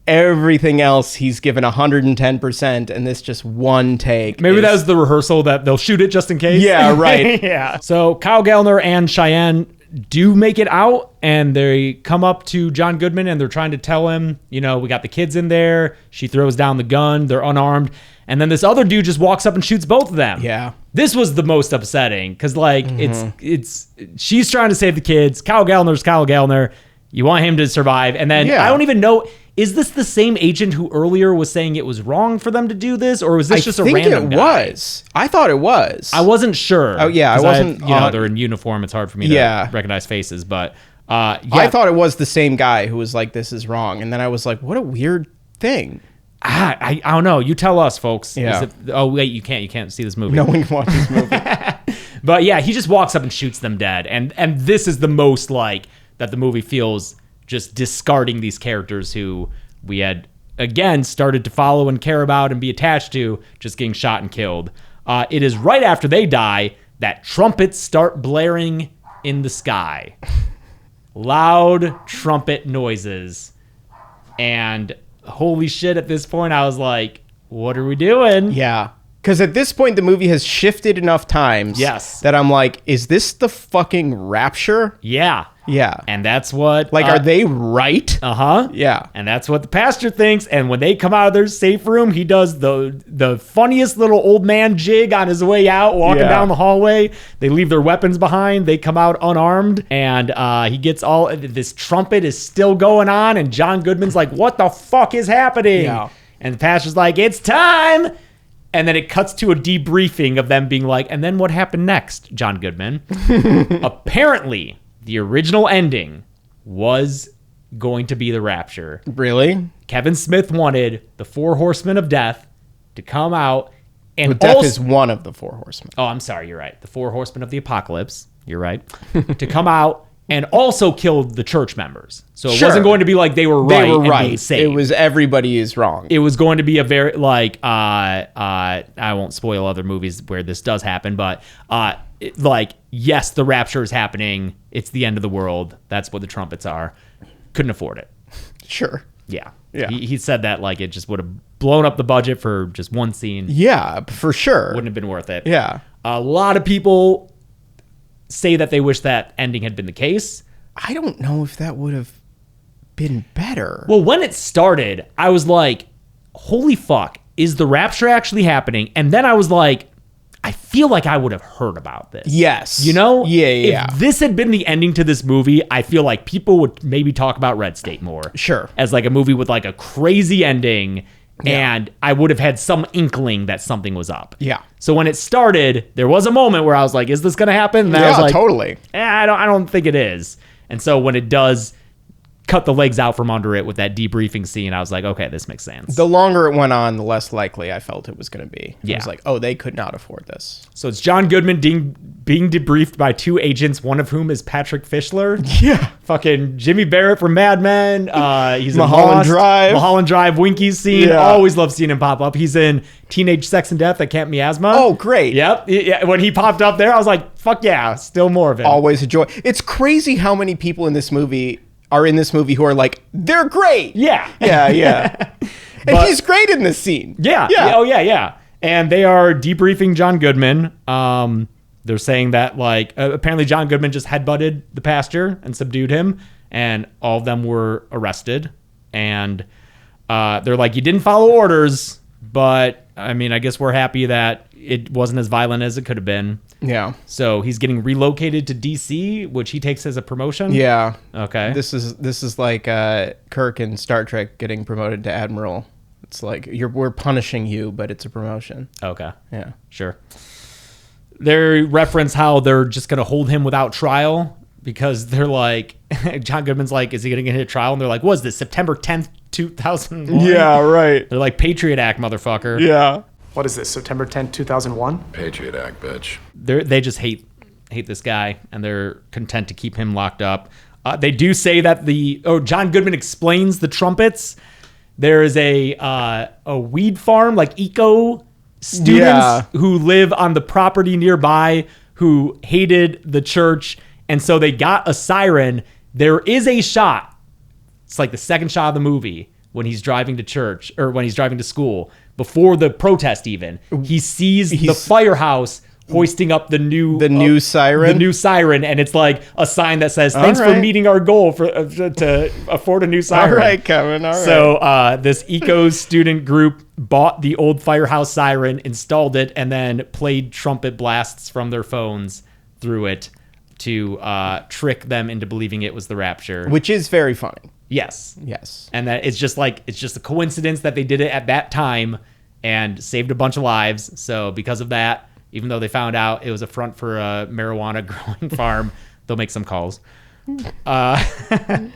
E: everything else he's given 110%, and this just one take.
D: Maybe that was the rehearsal that they'll shoot it just in case.
E: Yeah, right.
D: Yeah. So Kyle Gallner and Cheyenne do make it out, and they come up to John Goodman and they're trying to tell him, we got the kids in there. She throws down the gun. They're unarmed. And then this other dude just walks up and shoots both of them.
E: Yeah.
D: This was the most upsetting because it's she's trying to save the kids. Kyle Gallner's Kyle Gallner. You want him to survive. And then I don't even know, is this the same agent who earlier was saying it was wrong for them to do this? Or was this just a random
E: it
D: guy?
E: was. I thought it was.
D: I wasn't sure.
E: Oh, yeah, I
D: 'Cause
E: wasn't
D: they're in uniform. It's hard for me to recognize faces. But
E: I thought it was the same guy who was like, this is wrong. And then I was like, what a weird thing.
D: I don't know. You tell us, folks.
E: Yeah.
D: Oh, wait, you can't see this movie.
E: No one can watch this movie.
D: But yeah, he just walks up and shoots them dead. And this is the most like that the movie feels just discarding these characters who we had, again, started to follow and care about and be attached to, just getting shot and killed. It is right after they die that trumpets start blaring in the sky. Loud trumpet noises. And holy shit, at this point, I was like, what are we doing?
E: Yeah. Because at this point, the movie has shifted enough times
D: Yes.
E: that I'm like, is this the fucking rapture?
D: Yeah.
E: Yeah.
D: And that's what...
E: Like, are they right?
D: Uh-huh.
E: Yeah.
D: And that's what the pastor thinks. And when they come out of their safe room, he does the funniest little old man jig on his way out, walking
E: Yeah.
D: down the hallway. They leave their weapons behind. They come out unarmed. And he gets all... This trumpet is still going on. And John Goodman's like, what the fuck is happening?
E: Yeah.
D: And the pastor's like, it's time! And then it cuts to a debriefing of them being like, and then what happened next, John Goodman? Apparently, the original ending was going to be the rapture.
E: Really?
D: Kevin Smith wanted the 4 horsemen of death to come out and
E: But death
D: also...
E: is one of the 4 horsemen.
D: Oh, I'm sorry, you're right. The 4 horsemen of the apocalypse, you're right, to come out and also kill the church members. So it
E: Sure.
D: wasn't going to be like they were right
E: They were
D: and being
E: right.
D: saved.
E: It was everybody is wrong.
D: It was going to be a very like I won't spoil other movies where this does happen, but like yes, the rapture is happening. It's the end of the world. That's what the trumpets are. Couldn't afford it.
E: Sure.
D: Yeah.
E: Yeah.
D: He said that like it just would have blown up the budget for just one scene.
E: Yeah, for sure.
D: Wouldn't have been worth it.
E: Yeah.
D: A lot of people say that they wish that ending had been the case.
E: I don't know if that would have been better.
D: Well, when it started, I was like, holy fuck, is the rapture actually happening? And then I was like, I feel like I would have heard about this.
E: Yes.
D: You know?
E: Yeah.
D: If this had been the ending to this movie, I feel like people would maybe talk about Red State more.
E: Sure.
D: As like a movie with like a crazy ending. And I would have had some inkling that something was up.
E: Yeah.
D: So when it started, there was a moment where I was like, is this going to happen? And I was
E: Yeah,
D: like,
E: totally.
D: I don't think it is. And so when it does cut the legs out from under it with that debriefing scene, I was like, okay, this makes sense.
E: The longer it went on, the less likely I felt it was going to be.
D: Yeah.
E: It was like, oh, they could not afford this.
D: So it's John Goodman being debriefed by 2 agents, one of whom is Patrick Fischler.
E: Yeah.
D: Fucking Jimmy Barrett from Mad Men. He's in
E: Mulholland
D: Lost,
E: Drive.
D: Mulholland Drive, Winky's scene.
E: Yeah.
D: Always love seeing him pop up. He's in Teenage Sex and Death at Camp Miasma.
E: Oh, great.
D: Yep. Yeah, when he popped up there, I was like, fuck yeah, still more of it.
E: Always a joy. It's crazy how many people in this movie are in this movie who are like, they're great.
D: Yeah.
E: Yeah. And
D: But-
E: he's great in this scene.
D: Yeah. Oh, yeah. And they are debriefing John Goodman. They're saying that, like, apparently John Goodman just headbutted the pastor and subdued him, and all of them were arrested. And they're like, you didn't follow orders, but, I mean, I guess we're happy that it wasn't as violent as it could have been.
E: Yeah.
D: So he's getting relocated to D.C., which he takes as a promotion?
E: Yeah.
D: Okay.
E: This is like Kirk in Star Trek getting promoted to Admiral. It's like we're punishing you, but it's a promotion.
D: Okay.
E: Yeah.
D: Sure. They reference how they're just going to hold him without trial because they're like, John Goodman's like, is he going to get a trial? And they're like, what is this, September 10th, 2001?
E: right.
D: They're like, Patriot Act, motherfucker.
E: Yeah.
H: What is this, September 10th, 2001?
I: Patriot Act, bitch.
D: They just hate this guy, and they're content to keep him locked up. They do say that John Goodman explains the trumpets. There is a weed farm, like eco students who live on the property nearby who hated the church, and so they got a siren. There is a shot. It's like the second shot of the movie when he's driving to church or when he's driving to school before the protest. Even he sees the firehouse hoisting up the new siren, and it's like a sign that says thanks for meeting our goal to afford a new siren.
E: All right, Kevin. All right.
D: So this eco student group bought the old firehouse siren, installed it, and then played trumpet blasts from their phones through it to trick them into believing it was the rapture,
E: which is very funny.
D: Yes.
E: And
D: that it's just a coincidence that they did it at that time and saved a bunch of lives. So because of that, even though they found out it was a front for a marijuana growing farm, they'll make some calls. And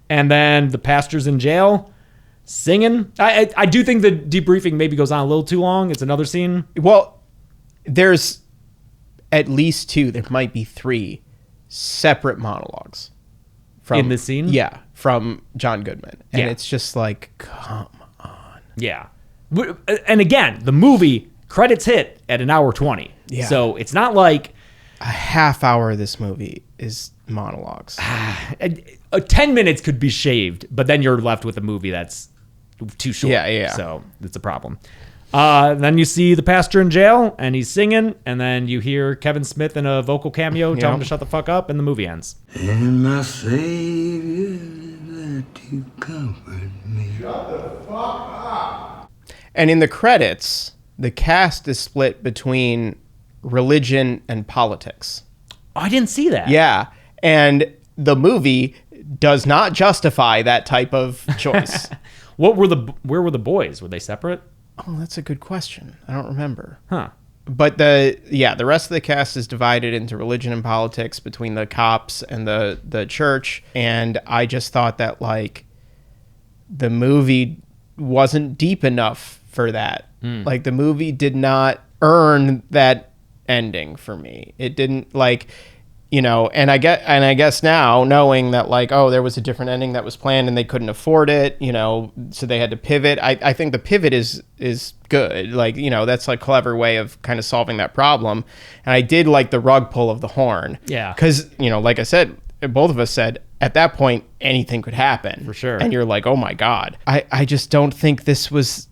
D: then the pastor's in jail singing. I do think the debriefing maybe goes on a little too long. It's another scene.
E: Well, there's at least 2. There might be 3 separate monologues.
D: In this scene?
E: Yeah, from John Goodman. And it's just like, come on.
D: Yeah. And again, the movie credits hit at 1:20.
E: Yeah.
D: So it's not like
E: a half hour of this movie is monologues.
D: 10 minutes could be shaved, but then you're left with a movie that's too short.
E: Yeah.
D: So it's a problem. Then you see the pastor in jail, and he's singing, and then you hear Kevin Smith in a vocal cameo tell him to shut the fuck up, and the movie ends.
I: And my Savior that you comfort me.
E: And in the credits, the cast is split between religion and politics.
D: Oh, I didn't see that.
E: Yeah. And the movie does not justify that type of choice.
D: Where were the boys? Were they separate?
E: Oh, that's a good question. I don't remember.
D: Huh.
E: But the rest of the cast is divided into religion and politics between the cops and the church. And I just thought that like the movie wasn't deep enough for that. Like the movie did not earn that ending for me. It didn't like, you know, and I guess now knowing that like, oh, there was a different ending that was planned and they couldn't afford it, you know, so they had to pivot. I think the pivot is good. Like, you know, that's like a clever way of kind of solving that problem. And I did like the rug pull of the horn.
D: Yeah.
E: Cause, you know, like I said, both of us said at that point, anything could happen.
D: For sure.
E: And you're like, oh my God. I just don't think this was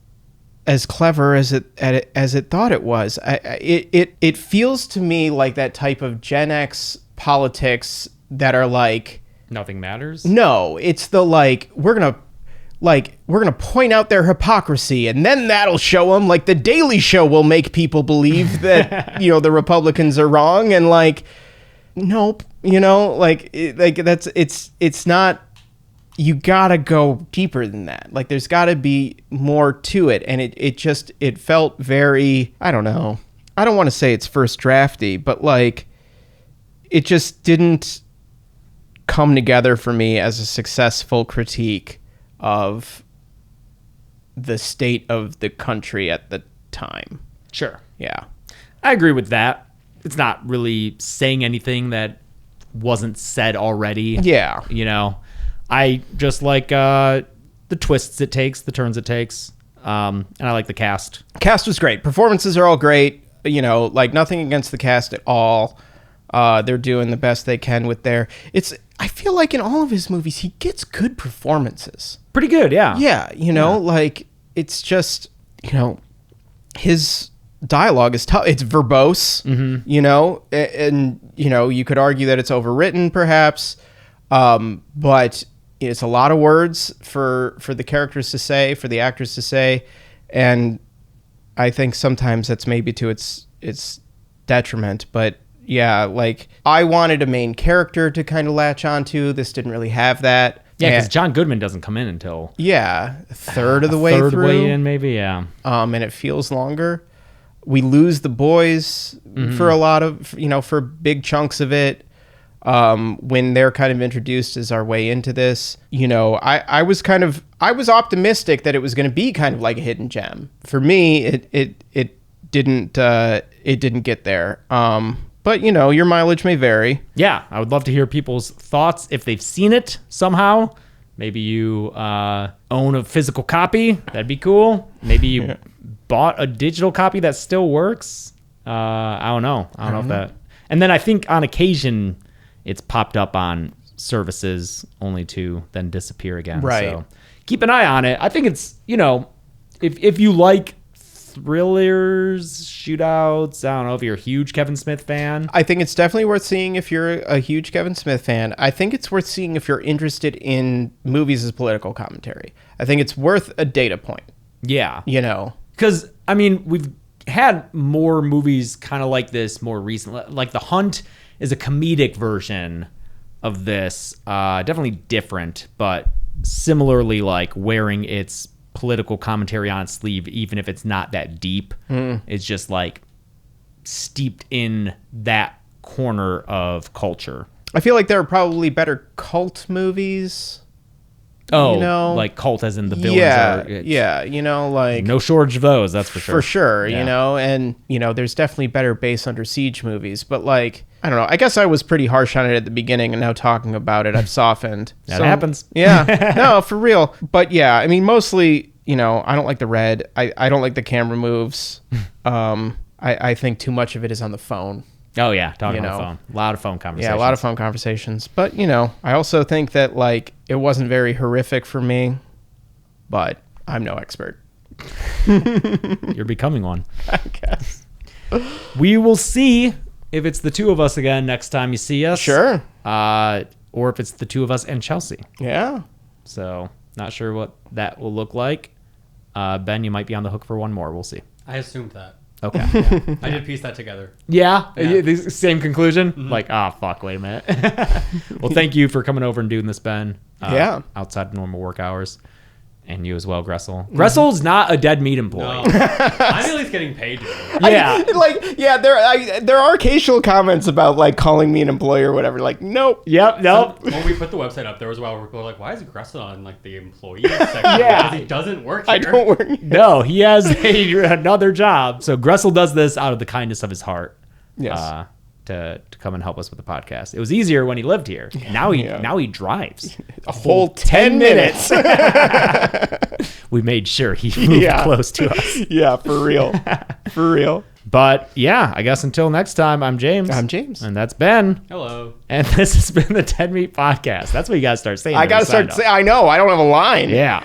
E: as clever as it thought it was. It feels to me like that type of Gen X politics that are like
D: Nothing matters.
E: no, it's the like we're gonna point out their hypocrisy and then that'll show them, like the Daily Show will make people believe that you know the Republicans are wrong, and like nope, you know, like it's not. You gotta go deeper than that. Like there's gotta be more to it, and it felt very, I don't know, I don't want to say it's first drafty, but like it just didn't come together for me as a successful critique of the state of the country at the time.
D: Sure.
E: Yeah.
D: I agree with that. It's not really saying anything that wasn't said already.
E: Yeah.
D: You know, I just like the twists it takes, the turns it takes. And I like the cast.
E: Cast was great. Performances are all great. You know, like nothing against the cast at all. They're doing the best they can with I feel like in all of his movies, he gets good performances.
D: Pretty good, yeah.
E: Yeah, you know, like it's just, you know, his dialogue is tough. It's verbose, you know, and, you know, you could argue that it's overwritten perhaps, but it's a lot of words for the characters to say, for the actors to say, and I think sometimes that's maybe to its detriment, but yeah, like I wanted a main character to kind of latch onto. This didn't really have that.
D: Yeah, because John Goodman doesn't come in until
E: a third of the way through.
D: Third way in, maybe, yeah.
E: And it feels longer. We lose the boys for a lot of, you know, for big chunks of it. When they're kind of introduced as our way into this, you know, I was optimistic that it was going to be kind of like a hidden gem. For me, it didn't get there. But you know, your mileage may vary.
D: Yeah, I would love to hear people's thoughts if they've seen it somehow. Maybe you own a physical copy. That'd be cool. Maybe you bought a digital copy that still works. I don't know. I don't know if that. And then I think on occasion it's popped up on services only to then disappear again.
E: Right.
D: So keep an eye on it. I think it's, you know, if you like thrillers, shootouts, I don't know if you're a huge Kevin Smith fan.
E: I think it's definitely worth seeing if you're a huge Kevin Smith fan. I think it's worth seeing if you're interested in movies as political commentary. I think it's worth a data point.
D: Yeah.
E: You know?
D: Because, I mean, we've had more movies kind of like this more recently. Like The Hunt is a comedic version of this. Definitely different, but similarly like wearing its political commentary on its sleeve, even if it's not that deep. It's just like steeped in that corner of culture.
E: I feel like there are probably better cult movies.
D: Oh,
E: you know?
D: like cult as in the villains.
E: Yeah, you know, like
D: no shortage of those, that's for sure.
E: For sure,
D: Yeah.
E: you know, and, you know, there's definitely better Base Under Siege movies, but like, I don't know. I guess I was pretty harsh on it at the beginning, and now talking about it, I've softened.
D: That happens.
E: Yeah, no, for real. But yeah, I mean, mostly, you know, I don't like the red. I don't like the camera moves. I think too much of it is on the phone.
D: Oh yeah, talking
E: You
D: on the
E: know.
D: phone. A lot of phone conversations.
E: Yeah, a lot of phone conversations. But, you know, I also think that, like, it wasn't very horrific for me. But I'm no expert.
D: You're becoming one.
E: I guess.
D: We will see if it's the two of us again next time you see us.
E: Sure.
D: Or if it's the two of us and Chelsea.
E: Yeah.
D: So not sure what that will look like. Ben, you might be on the hook for one more. We'll see.
F: I assumed that.
D: Okay.
F: I did piece that together.
D: Yeah.
F: Yeah.
D: The same conclusion. Like, fuck, wait a minute. Well, thank you for coming over and doing this, Ben.
E: Yeah.
D: Outside of normal work hours. And you as well, Gressel. Gressel's not a dead meat employee.
F: No. I'm at least getting paid to do it.
D: Yeah.
E: There are occasional comments about like calling me an employee or whatever. Like, nope.
D: Yep. Nope.
F: When we put the website up, there was a while where people were like, why is Gressel on like the employee section?
D: Yeah.
F: Because he doesn't work here.
E: I don't work.
D: No, he has another job. So Gressel does this out of the kindness of his heart.
E: Yes.
D: To come and help us with the podcast. It was easier when he lived here. Now he drives.
E: A whole 10 minutes.
D: We made sure he moved close to us.
E: Yeah, for real. For real.
D: But yeah, I guess until next time, I'm James.
E: I'm James.
D: And that's Ben.
F: Hello.
D: And this has been the Dead Meat Podcast. That's what you got to start saying.
E: I got to start saying, I know, I don't have a line.
D: Yeah.